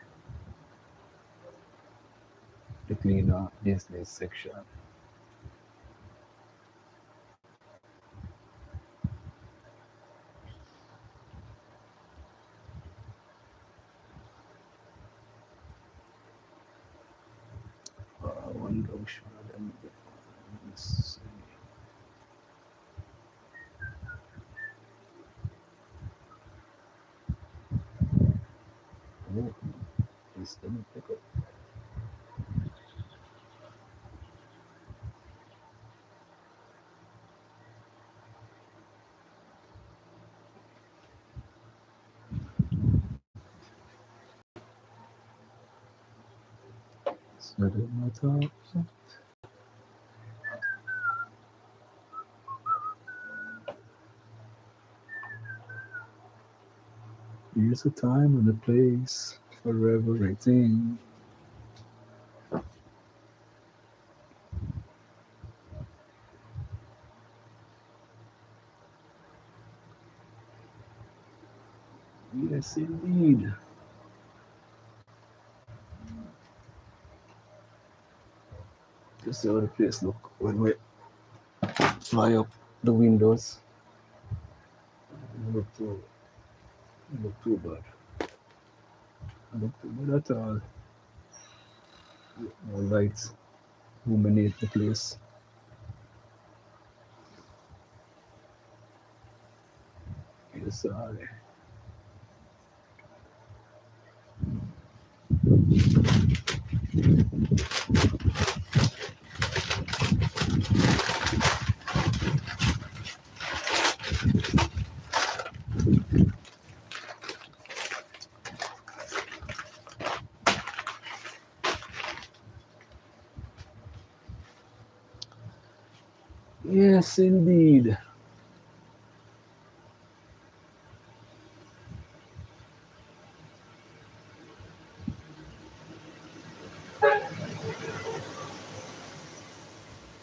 cleaner business section. I wonder which one of them. Let's see. Oh, this didn't pick up. So did not talk. Here's a time and a place for everything. Yes, indeed. You see how the place look when we fly up the windows. It look too bad. It look too bad at all. No lights illuminate the place. Yes, yes, indeed.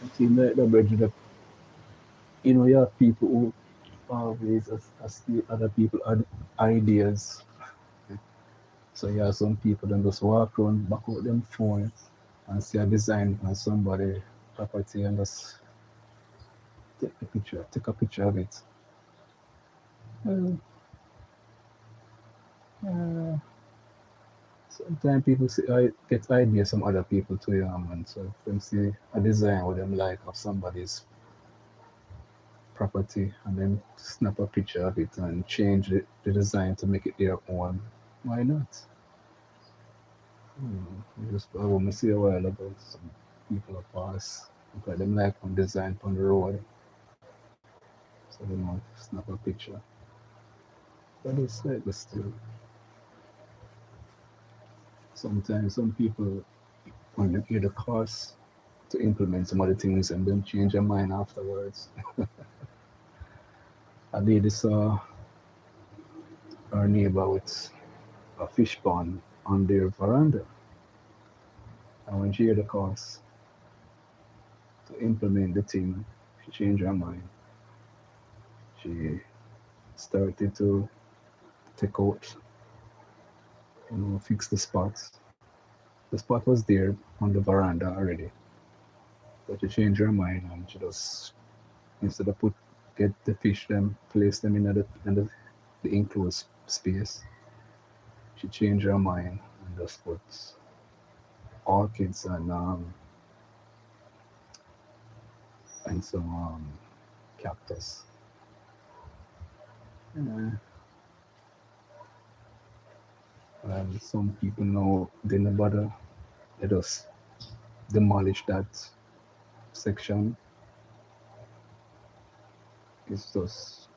It seems like the bridge that you have people who always steal other people ideas. So you have some people that just walk around back out them phone and see a design on somebody property and just take a picture of it. Well, sometimes people see, get ideas from other people too, yeah, man. So if them see a design with them like of somebody's property and then snap a picture of it and change the design to make it their own, why not? Just I want to see a while ago some people are pass. Look at them like one design on the road. So they might snap a picture. But it's slightly still. Sometimes some people when they hear the cost to implement some other things and then change their mind afterwards. I lady saw her neighbor with a fish pond on their veranda. And when she heard the cost to implement the thing, she changed her mind. She started to take out, fix the spots. The spot was there on the veranda already, but she changed her mind and she just instead of get the fish them, place them in the enclosed space. She changed her mind and just put orchids and some cactus. Yeah. And some people know they no bother. They just demolish that section. It's just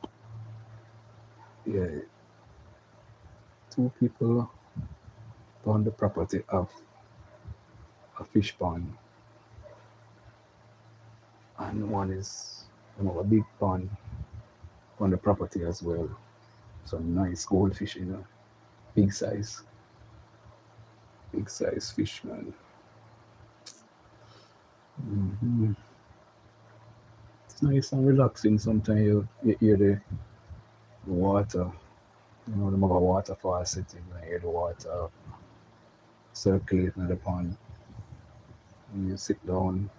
yeah, two people on the property of a fish pond, and one is a big pond on the property as well. Some nice goldfish, big size, big size fish, man. hmm It's nice and relaxing. Sometimes you hear the water, the mother waterfall sitting, you hear the water circulating in the pond. And you sit down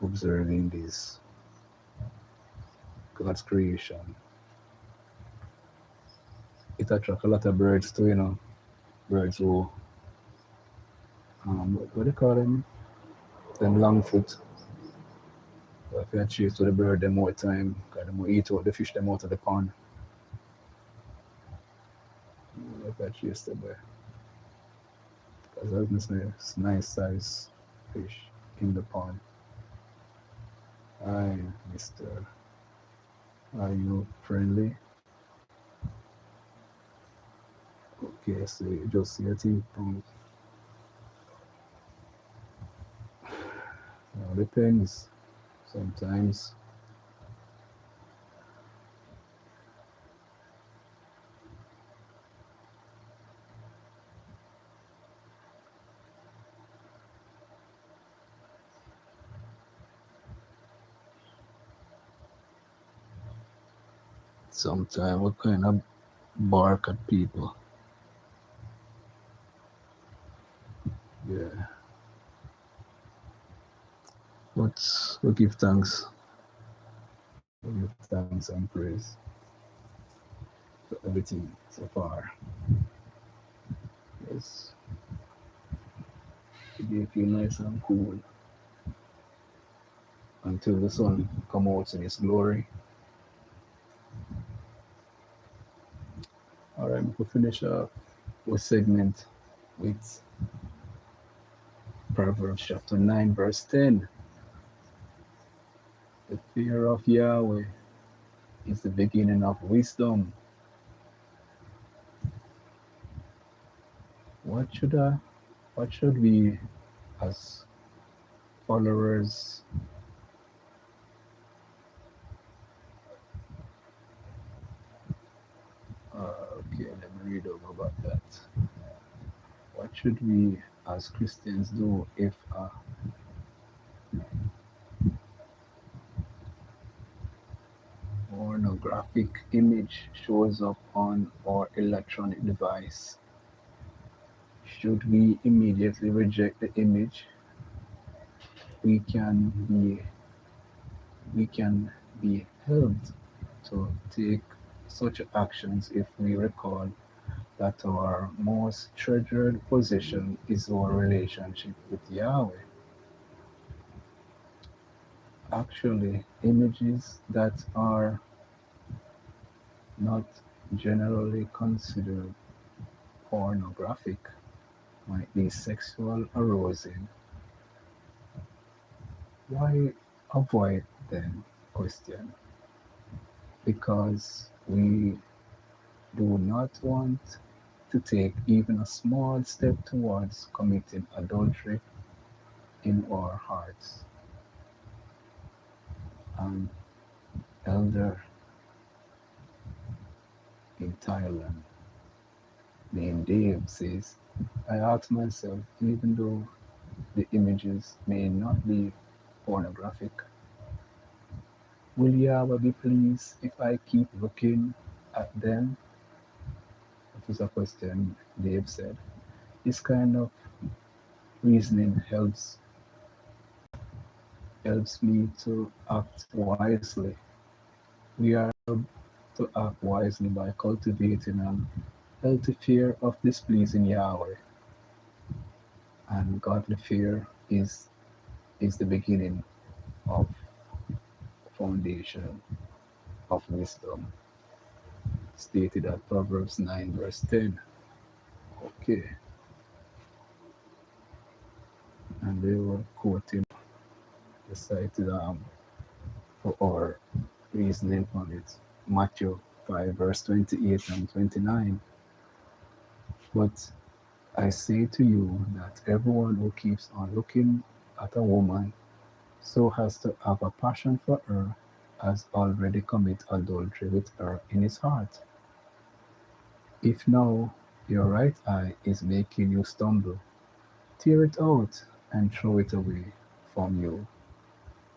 observing this God's creation. It attracts a lot of birds too, birds who, what do you call them? Them longfoot. So if you chase to the bird them more time, because them will eat out the fish them out of the pond. If I chase the bird. Because that's nice size fish in the pond. Hi, Mister. Are you friendly? Okay, so you just see a thing from depends. Sometimes we kind of bark at people. Yeah. But we give thanks. We give thanks and praise for everything so far. Yes, today feel nice and cool until the sun come out in its glory. All right, we finish our segment with Proverbs chapter 9, verse 10. The fear of Yahweh is the beginning of wisdom. What should I, what should we as followers okay, let me read over about that. What should we as Christians do if a pornographic image shows up on our electronic device? Should we immediately reject the image? We can be we can be held to take such actions if we recall that our most treasured possession is our relationship with Yahweh. Actually, images that are not generally considered pornographic might be sexual arousing. Why avoid them? Question. Because we do not want to take even a small step towards committing adultery in our hearts. An elder in Thailand named Dave says, I ask myself, even though the images may not be pornographic, will Yahweh be pleased if I keep looking at them? That was a question Dave said. This kind of reasoning helps me to act wisely. We are to act wisely by cultivating a healthy fear of displeasing Yahweh. And godly fear is the beginning of foundation of wisdom, stated at Proverbs 9, verse 10. Okay, and they were quoting the cited for our reasoning on it, Matthew 5, verse 28 and 29. But I say to you that everyone who keeps on looking at a woman so as to have a passion for her has already committed adultery with her in his heart. If now your right eye is making you stumble, tear it out and throw it away from you.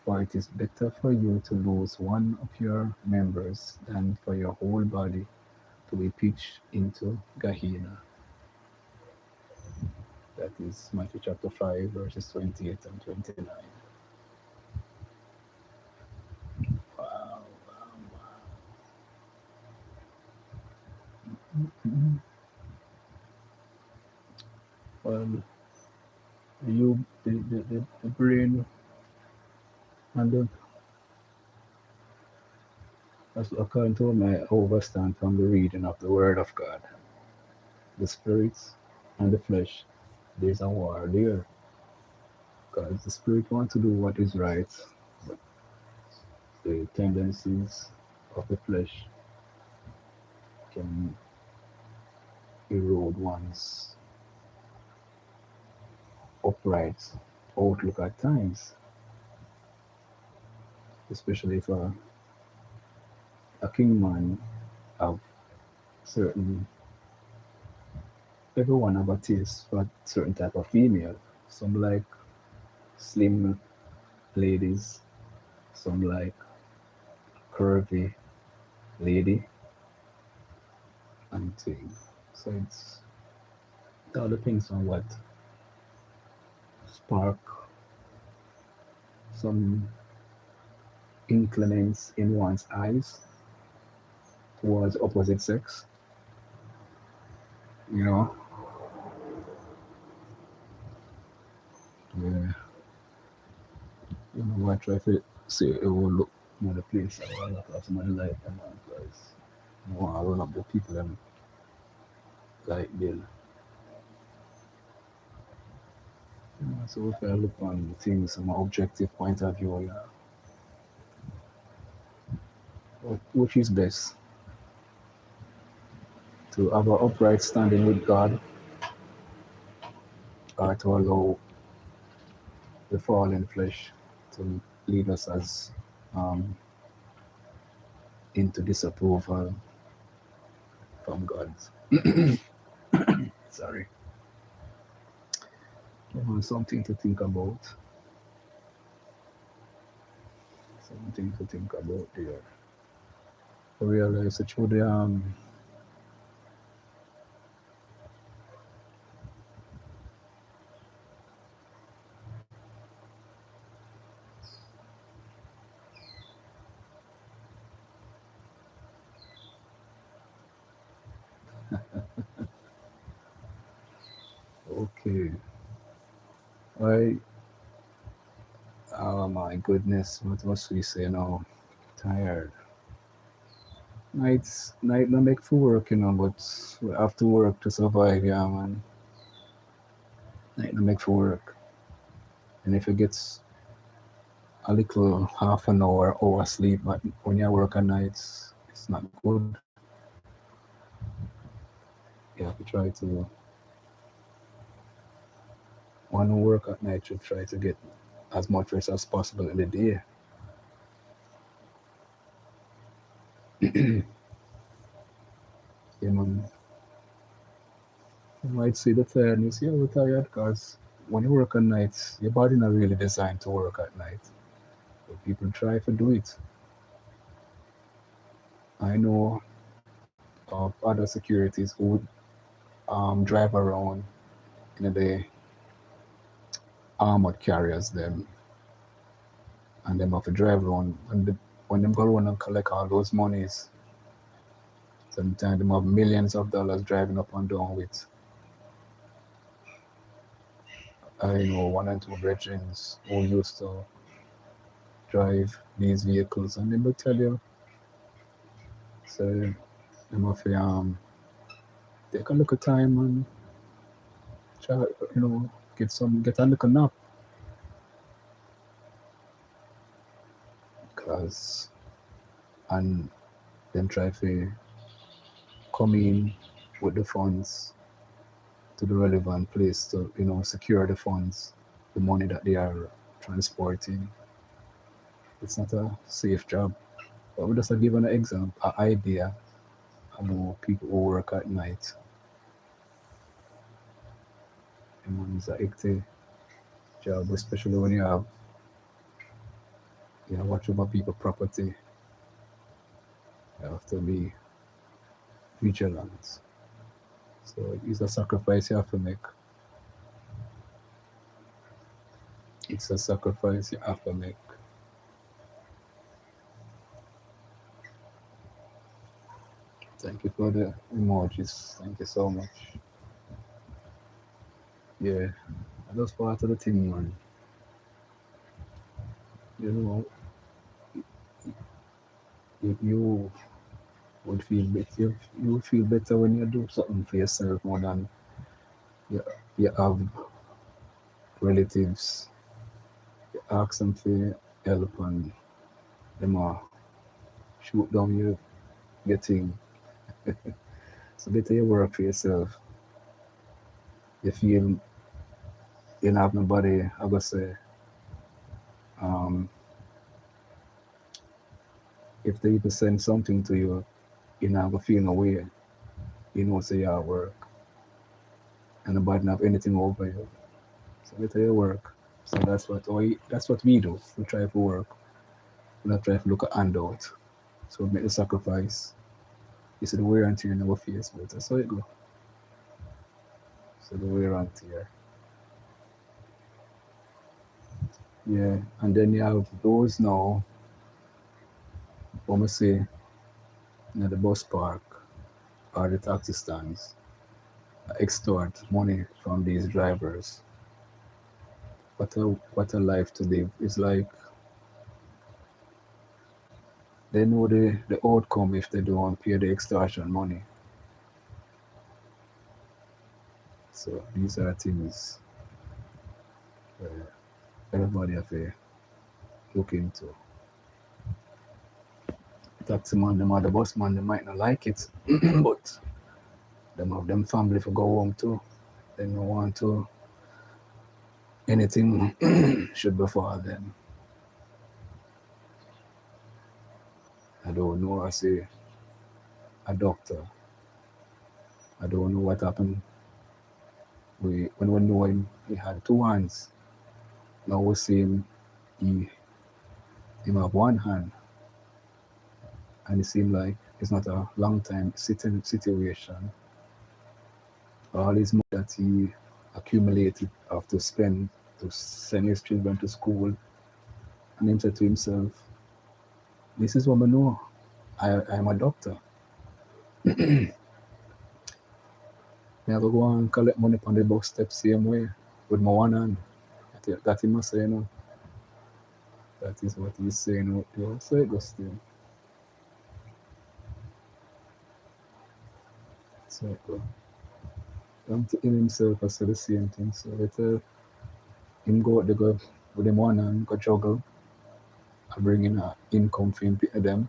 For it is better for you to lose one of your members than for your whole body to be pitched into Gehenna. That is Matthew chapter 5, verses 28 and 29. Wow, wow, wow. Well, the brain and as according to my overstand from the reading of the Word of God, the spirits and the flesh, there's a war there. Because the spirit wants to do what is right, but the tendencies of the flesh can erode one's upright outlook at times, especially if a king man have certain everyone have a taste for certain type of female. Some like slim ladies, some like curvy lady and thing. So it all depends on what spark some inclinance in one's eyes towards opposite sex, you know. Yeah. You know, I try to say it will look more the place I want to have somebody like them because you know, I run up the people them like Bill. You know, so if I look on things from an objective point of view, yeah, which is best to have an upright standing with God or to allow the fallen flesh to lead us as um, into disapproval from God. Sorry. Something to think about. Something to think about there. I realize that through the okay. I oh my goodness, what was we say now? Tired. Night no make for work, you know, but we have to work to survive, yeah man. Night no make for work. And if it gets a little half an hour sleep, but when you work at nights, it's not good. You have to try to one who work at night should try to get as much rest as possible in the day. You know, you might see the tiredness, you're tired because when you work at night, your body not really designed to work at night. But people try to do it. I know of other securities who would drive around in the armored carriers them and them have to drive around when them go around and collect all those monies. Sometimes them have millions of dollars driving up and down with I know one and two veterans who used to drive these vehicles and they will tell you so them have to take a look at time and try you know get a little nap because and then try to come in with the funds to the relevant place to secure the funds, the money that they are transporting. It's not a safe job. But we just give an example, an idea about people who work at night. And it's a hectic job, especially when you watch over people property. You have to be vigilant. So it's a sacrifice you have to make. It's a sacrifice you have to make. Thank you for the emojis. Thank you so much. Yeah, that's part of the thing, man. You know, if you would feel better, you would feel better when you do something for yourself more than you, you have relatives. You ask them for help and them shoot down your thing. So better you work for yourself. You feel you don't have nobody, I gotta say, um, if they even send something to you, you're not gonna feel no way. You know, say you at work and nobody don't have anything over you. So better you work. So that's what we do. We try to work. We not try to look at handout. So we make the sacrifice. You see the wear and tear in our face, but that's how it go. So the wear and tear. Yeah, and then you have those now, when we say, in the bus park or the taxi stands, extort money from these drivers. What a life to live. It's like they know the outcome if they don't pay the extortion money. So these are things where everybody have to look into. Taxi man, them or the bus man, they might not like it, but them have them family to go home too. They don't want to anything should befall them. I don't know. I say a doctor. I don't know what happened. When we know him, he had two hands. Now we see him have one hand, and it seemed like it's not a long time sitting situation. All his money that he accumulated after spend to send his children to school, and him said to himself, "This is what I know. I'm a doctor. I have to go and collect money on the bus step same way with my one hand." That he must say, that is what he's saying out there. So it goes still. So it goes. In himself, I say the same thing. So they tell him go out there go with him one hand, go juggle, and bring in a income for him to them,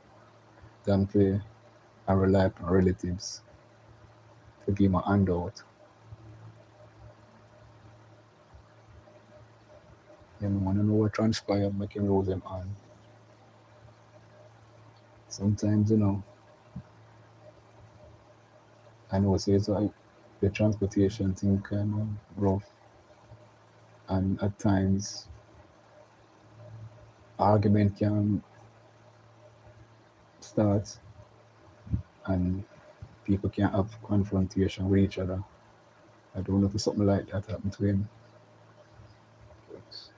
than to rely on relatives to give him a handout. And want to know what transpired, make him lose him hand. Sometimes, I know it's like the transportation thing kind of rough, and at times argument can start, and people can have confrontation with each other. I don't know if something like that happened to him. But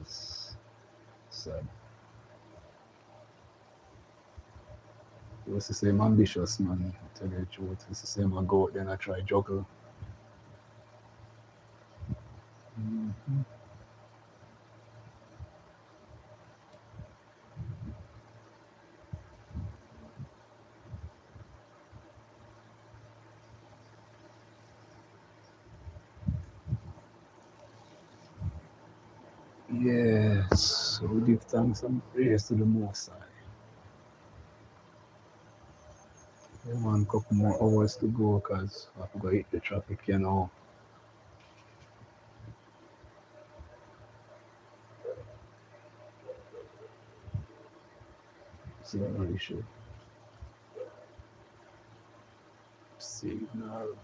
it's sad. He was the same ambitious man, to tell you the truth. It's the same I go out there and I try juggle. Mm-hmm. Yes, so we give thanks and praise to the Most High. We have one couple more hours to go because I have to go hit the traffic. So I really should signal.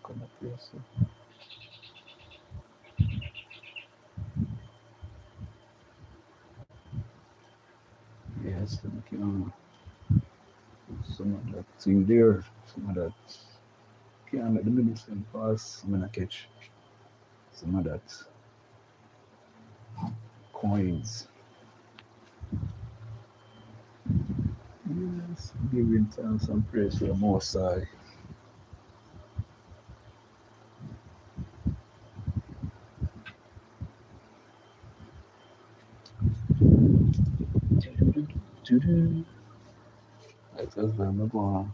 Come up here, so. Yes, some of that thing there, some of that can't let the minutes pass. I'm gonna catch some of that coins. Yes, giving thanks and praise to the Most High. Right, as I'm going to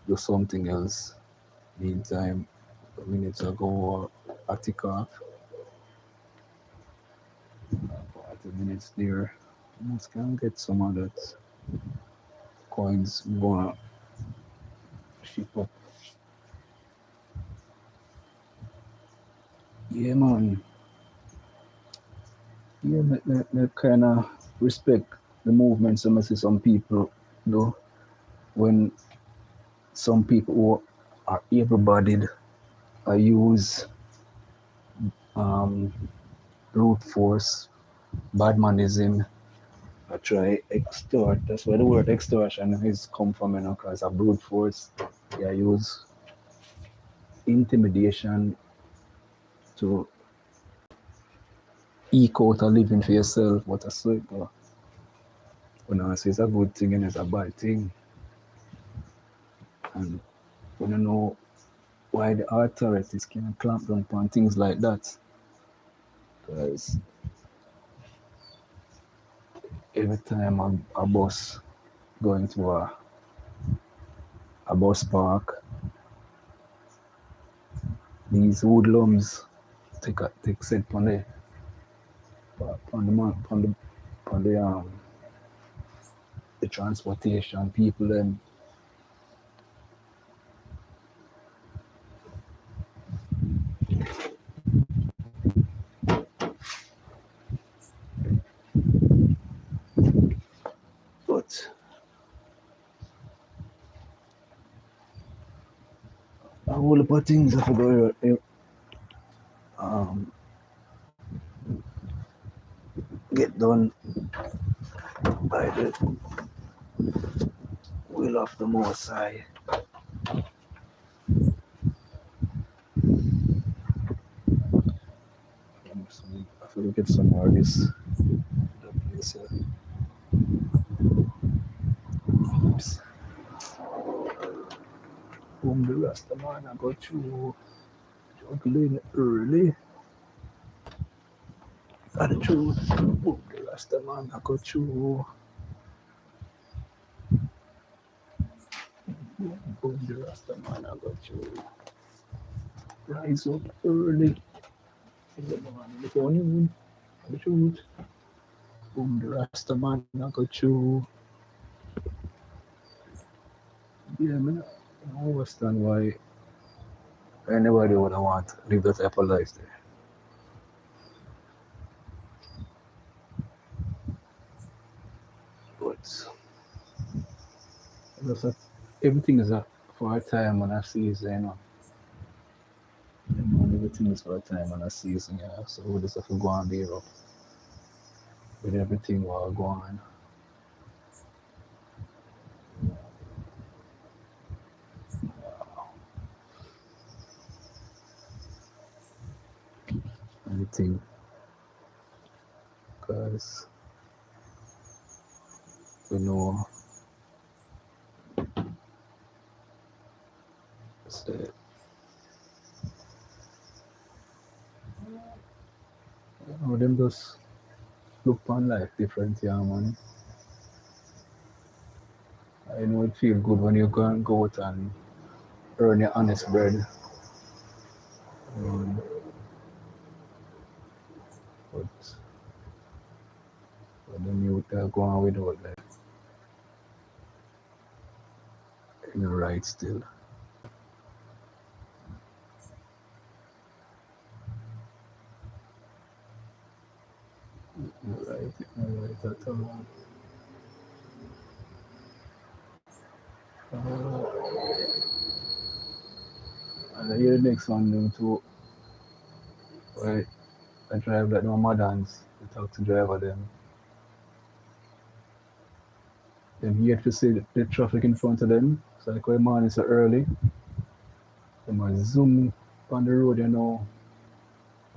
do something else. Meantime, a minute ago, I tick off. 40 minutes there. Almost can get some of that coins. I'm gonna ship up. Yeah, man. Yeah, me kind of respect the movements. I see some people, when some people who are able-bodied use brute force, badmanism, I try extort. That's where the word extortion is come from, because a brute force. They use intimidation to eke out a living for yourself. But I say, when I say it's a good thing and it's a bad thing. And when you know why the authorities can clamp down on things like that. Because every time a bus going to a bus park, these hoodlums take set on the transportation people them. But a whole lot of things I forgot get done by the will of the Most High. I forgot get some more of this. Place here. Oops. Boom, the Rasta man, I got you juggling early. Got the truth. Boom, the Rasta man, I got you. Boom, the Rasta man, I got you. Rise up early in the morning, the morning, the truth. Boom, the Rasta man, I got you. Yeah, man, I don't understand why anybody would want to live that type of life there. But everything is for a time and a season, everything is for a time and a season, So we just have to go and bear up with everything while going. Everything. Because we know them just look upon life different, man. I know it feels good when you go out and earn your honest bread. But then you go on without that. You're right still. You're right at all. And I hear the next one them too. Right. I drive like no moderns. I talk to driver them. Them here to see the traffic in front of them. So like when morning so early. They must zoom on the road,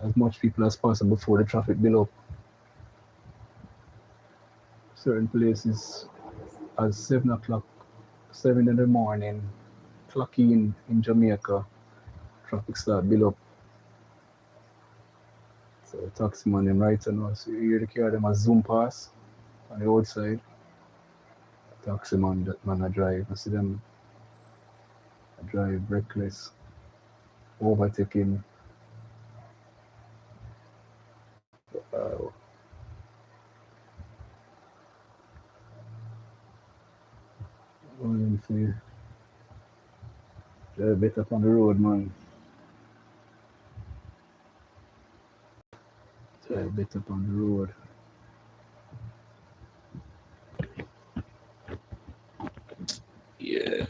as much people as possible before the traffic build up. Certain places at 7 o'clock, 7 in the morning, clock in Jamaica, traffic start build up. So the taxi man them right now. So you hear the car them a zoom past on the outside. Taxi man that man a drive. I see them drive reckless, overtaking. Drive better on the road, man. Drive better on the road. Yeah.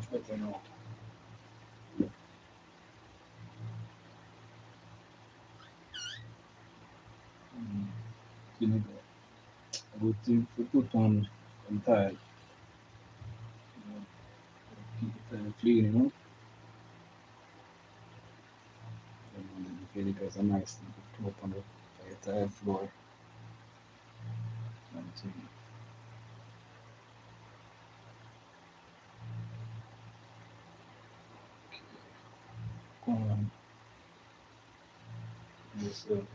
much better now. Mm. Vinegar. A good thing to put on tile. You know, keep the tile clean, you know. And then the vinegar is a nice thing to put on the tile floor. And go on this okay.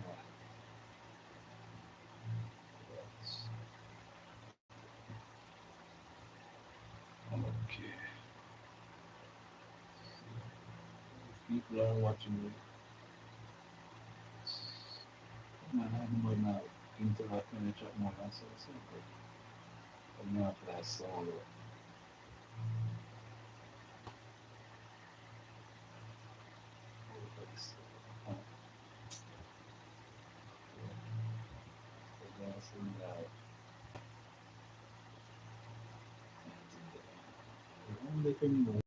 If people are watching me, man, I'm going to interact in the chat more than so good. I'm not that solo. Only thing know,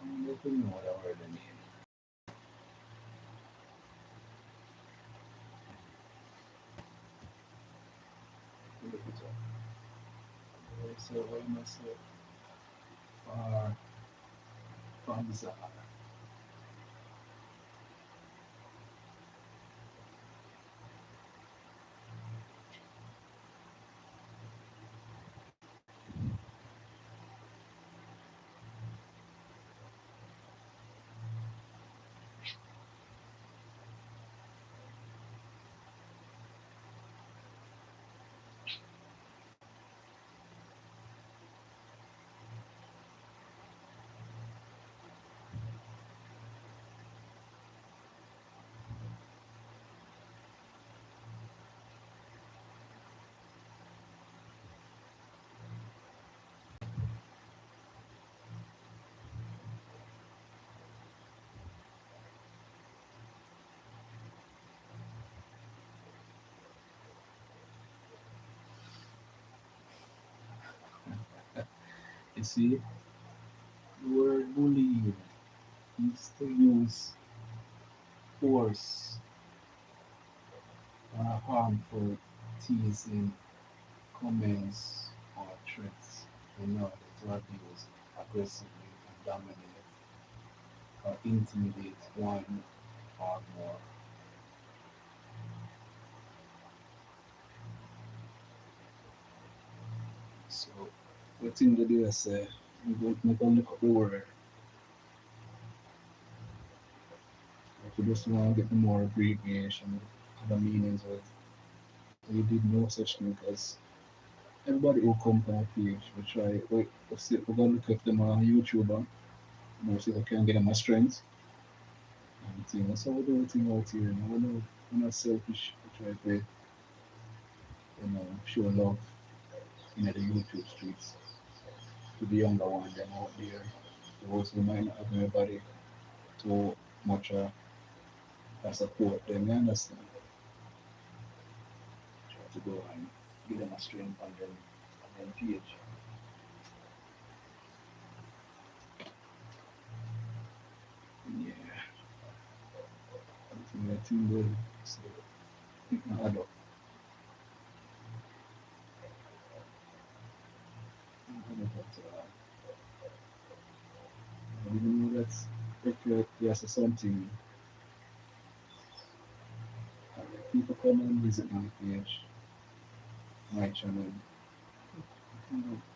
only thing know what I already mean. Look at that. So what am I saying? Far from Zara. You see, the word bullying is to use force or harmful teasing comments or threats in order to abuse aggressively and dominate or intimidate one or more. So, what thing they do is we go make a look up the word. If you just want to get the more abbreviation, the meanings of it, we did no such thing because everybody who come to our page, we try, we're going to look at them on YouTube and see if we can get them a strength and things. So we do everything out here, you know, we're not selfish, we try to, show love in the YouTube streets to the younger one them out there, those who might not have anybody too much support them, you understand? Try to go and give them a strength on them page. Yeah, I think they so, think my adult. But, I didn't know that if there's something, people come and visit my page, my channel.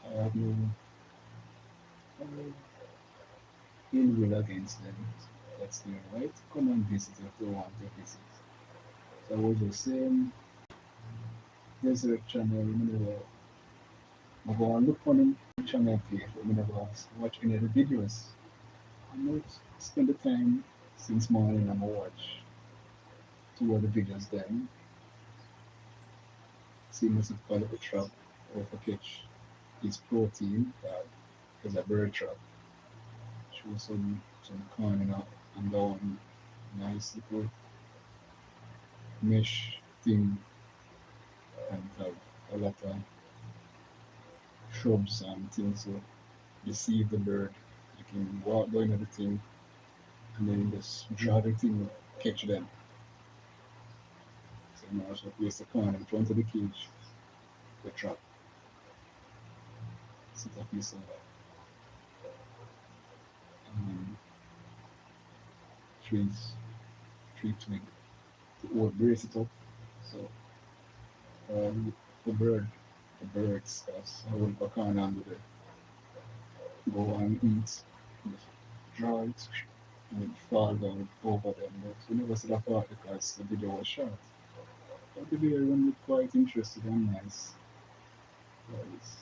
I have no ill will against them. That's their right. Come and visit if they want to visit. So I was just saying, there's a channel, I go and look on the channel page, but I never watch any of the videos. I not spend the time since morning and I watch two of the videos then, see myself call up a trap or for catch this protein that is a bird trap. Show some corn up and down nice little mesh thing and have a lot of shrubs and things. So you see the bird, you can walk down at the thing and then you just draw the thing, catch them. So you also place the corn in front of the cage, the trap, set a piece of um, trees, tree twig to brace it up. So the bird, the birds that's hold the corn under there, go and eat, just draw it, and it fall down over them. But we never see that part because the video was short. But the video even looked quite interesting and nice. It's,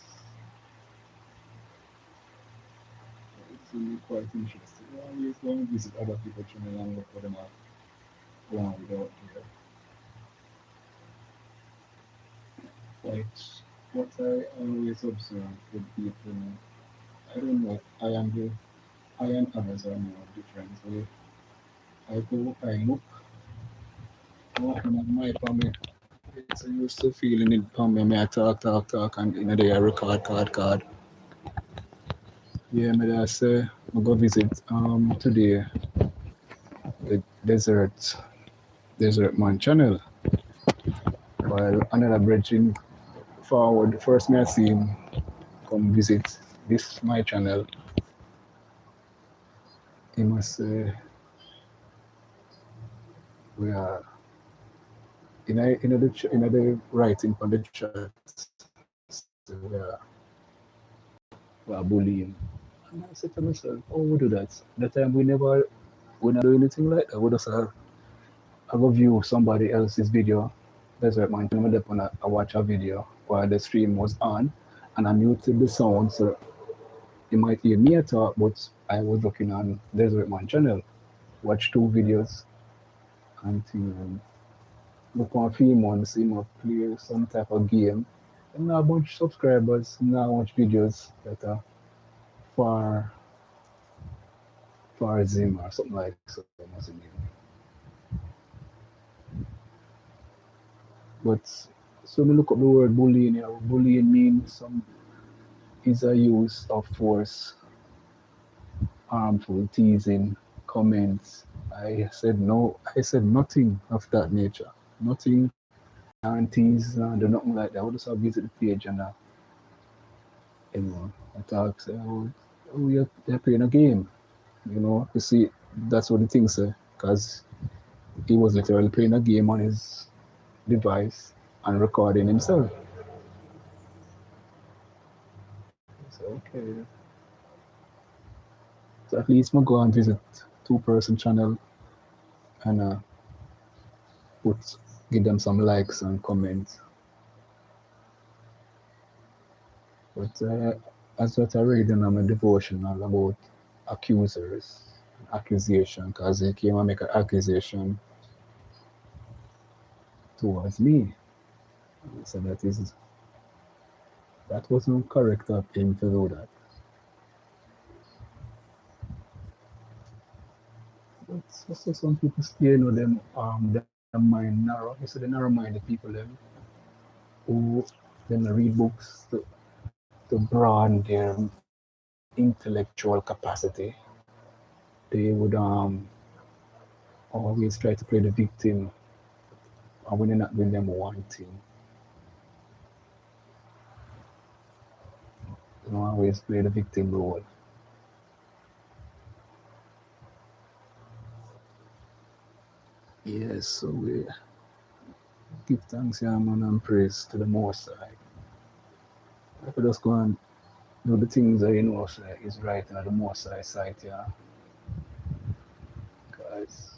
it's really quite interesting. I always go and visit other people's channel and look what them are going on without there. Like what I always observe with people, I don't know if I and others are more different. So I go, I look, walking on my family. It's a used to feeling it from me. I talk, and in a day I record. Yeah, me I say, I go visit today the desert man channel. While another bridging forward, first me I see him come visit this my channel. He must say we are in the writing on the chat. So we are bullying. And I said to myself, oh, we do that. That time we not do anything like that. We just I go view somebody else's video. That's right, man. I'm up on I watch a video while the stream was on, and I muted the sound so you might hear me talk, but I was looking on Desert Man channel, watch two videos, and look on a few months, see him play some type of game. And now a bunch of subscribers, now a bunch of videos that are far, far Zim or something like so. Must name. But so we look up the word bullying here. Bullying means some is a use of force, harmful, teasing, comments. I said no. I said nothing of that nature. Nothing. And tease. Do nothing like that. I just have visit the page and I talk. Say, oh, you're playing a game. You see, that's what the thing say. Because he was literally playing a game on his device and recording himself. So okay. So at least I go and visit two-person channel and put give them some likes and comments. But as what I read in my devotional about accusers, accusation, because they came and make an accusation towards me. So that wasn't correct of him to do that. But so some people still their mind narrow. You see the narrow minded people who then read books to broaden their intellectual capacity. They would always try to play the victim and when they're not doing them one thing. They don't always play the victim role. Yes, so we give thanks, yeah, man, and praise to the Most High. If we just go and do the things that is right in the Most High sight, yeah. Because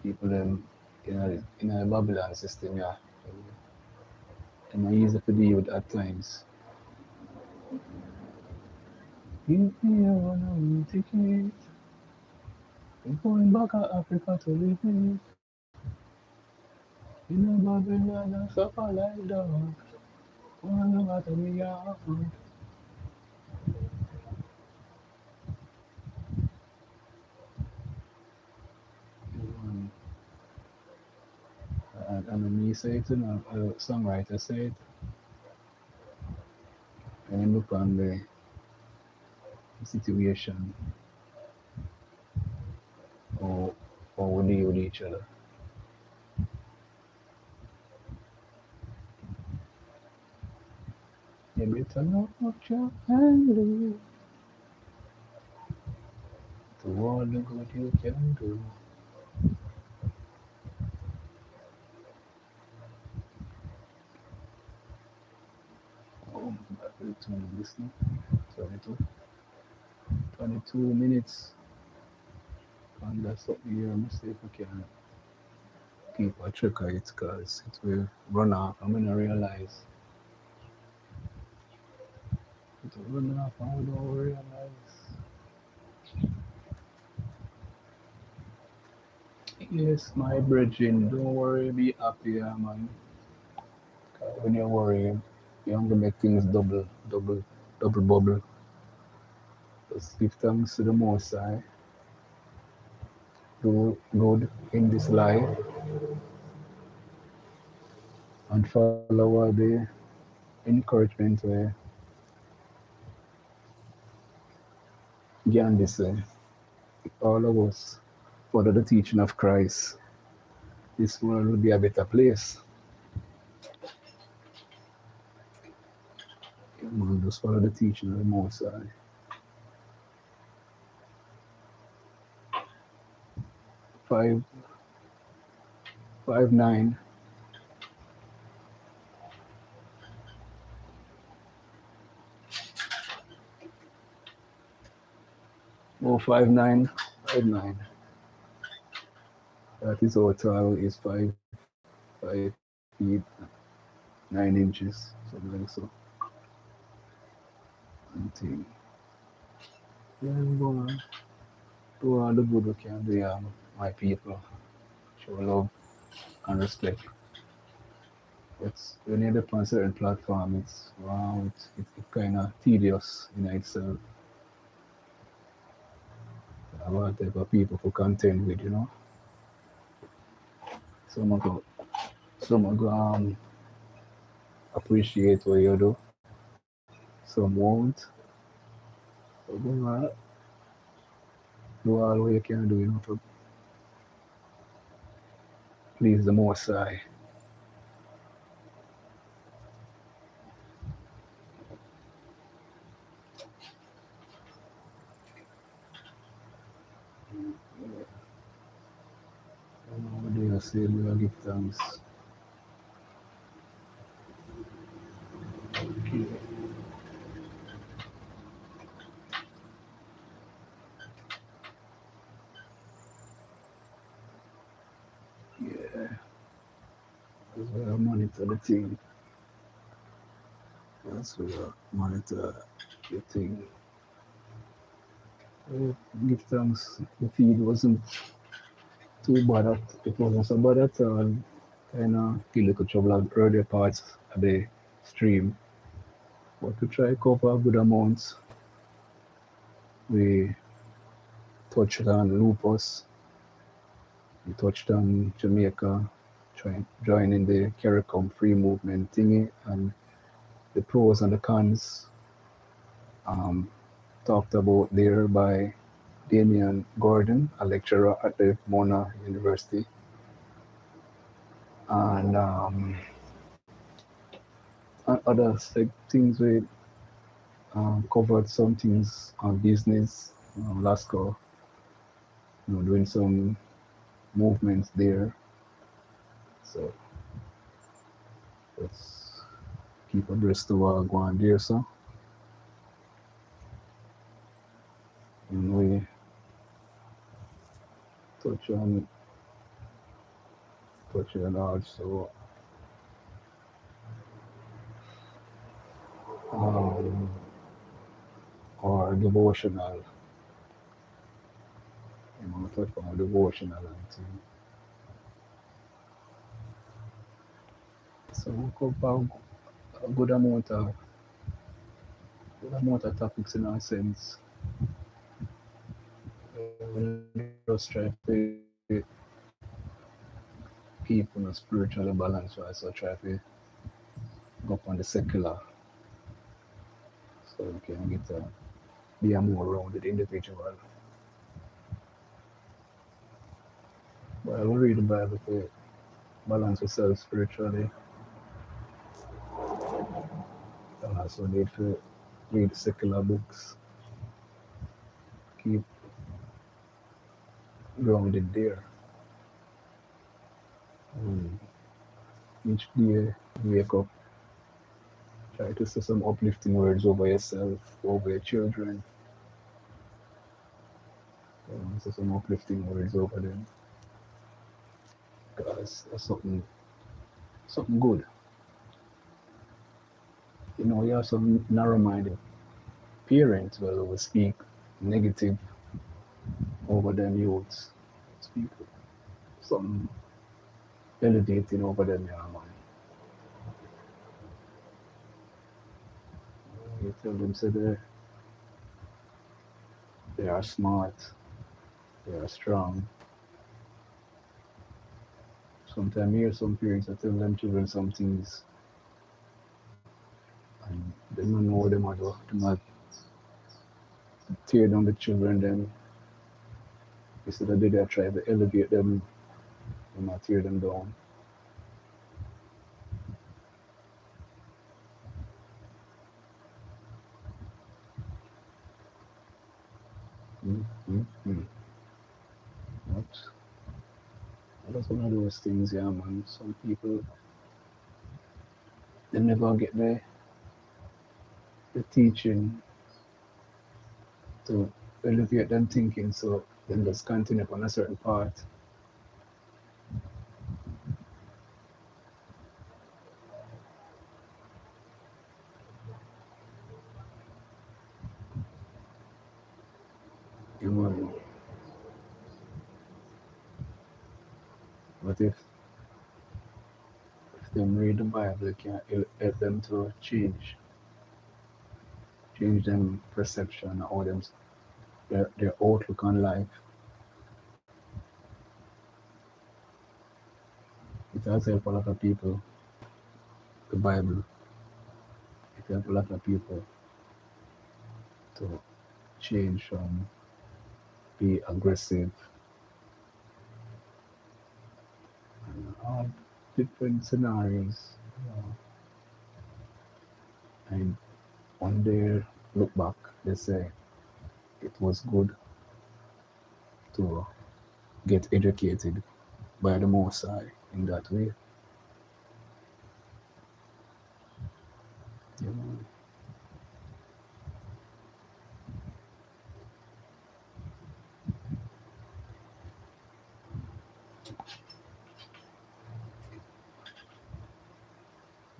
people them in a Babylon system, yeah, and are easy to deal with at times. Give me a ticket. I'm going back to Africa to live in. In a Babylon, I suffer like dog. Wanna go to me yard. And me say it, songwriter said, and then look on the situation or we deal with each other. You better know what you're handling to all the good you can do. Oh, my God, 2 minutes listening. 22. 22 minutes. And that's something here. I'm see if I can keep a track of it because it will run off. I'm going to realize it will run off and we don't realize. Yes, my brethren, don't worry, be happy, man. 'Cause when you're worrying, you're going to make things double bubble. Just give thanks to the Most High. Do good in this life and follow all the encouragement where Gandhi said, all of us follow the teaching of Christ, this world will be a better place. Man, just follow the teaching of the Most High. 559. Oh, 5959. That is our tall is 5 feet 9 inches, something like so. And thing. Yeah, I'm gonna do all the good we can do, my people. Show love and respect. It's when you're up on a certain platform, it's wow, it's kind of tedious in itself. About type of people to contend with, you know. Some of go, some of go appreciate what you do, some won't. So go do all what you can do, you know, to please the Most High. You know, what do you say? We give thanks. Okay. Yeah, that's where I monitor the thing. That's where I monitor the thing. Give thanks. The feed wasn't too bad at it wasn't so bad at all. Kind of feel like a trouble at earlier parts of the stream. But to try cover good amounts, we touched on lupus, we touched on Jamaica, trying joining the CARICOM free movement thingy and the pros and the cons um, talked about there by Damian Gordon, a lecturer at the Mona University. And other things we covered some things on business, Lasco, doing some movements there. So let's keep abreast of what going there, so. And we touch on also um, our devotional, touch on devotional and things. So we cover a good amount of topics in our sense. Just try to keep spiritually balanced, right? So try to go up on the secular so you can get to be a more rounded individual. But I will read the Bible to balance yourself spiritually. And also need to read secular books, keep grounded there. And each day, wake up, try to say some uplifting words over yourself, over your children. Say some uplifting words over them. Because that's something good. You know, you have some narrow-minded parents will speak negative over them youths. Speak something elevating over them, yeah, man. You tell them, say they are smart, they are strong. Sometimes I hear some parents that tell them children some things and they don't know what they might do. They might tear down the children then instead of they try to elevate them, they might tear them down. Mm-hmm. But that's one of those things, yeah, man. Some people they never get the teaching to elevate them thinking, so then just continue on a certain path. You know, but if them read the Bible, it can help them to change them perception or them their outlook on life. It has helped a lot of people. The Bible, it helped a lot of people to change from be aggressive and all different scenarios. You know. And one day look back, they say it was good to get educated by the Most High in that way. You know.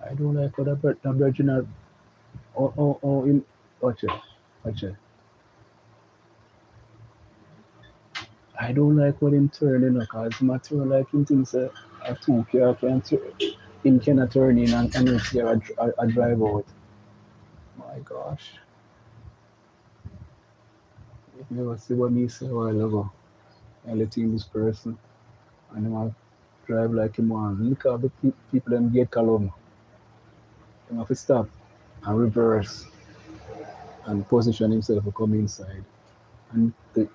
I don't like what the Virgin in watch it. I don't like what him turning because my turn like him thinks a 2 car can turn him cannot turn in and it's there a drive out. My gosh. If you ever see what me say a while ago, I let in this person and him have drive like him want. Look at the people them get column. Him have to stop and reverse and position himself to come inside. And the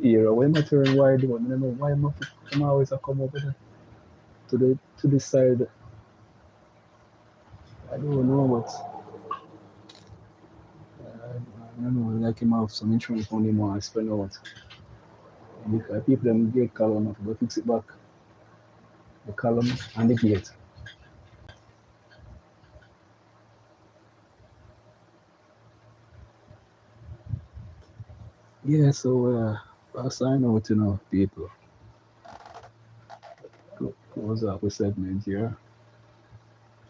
era when I turn wide, I don't know why I'm always come over there to the side. I don't know what. I don't know, like him have some insurance on him want to spend out. Because people them get column have to go fix it back. The column and the gate. Yeah, so I'll sign out to know people. Close up the segment here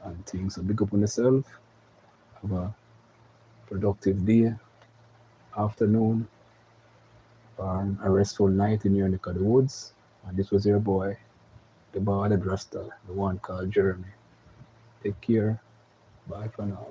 and things. So big up on yourself. Have a productive day, afternoon, or a restful night in your neck of the woods. And this was your boy, the Ballad Rasta, the one called Jeremy. Take care. Bye for now.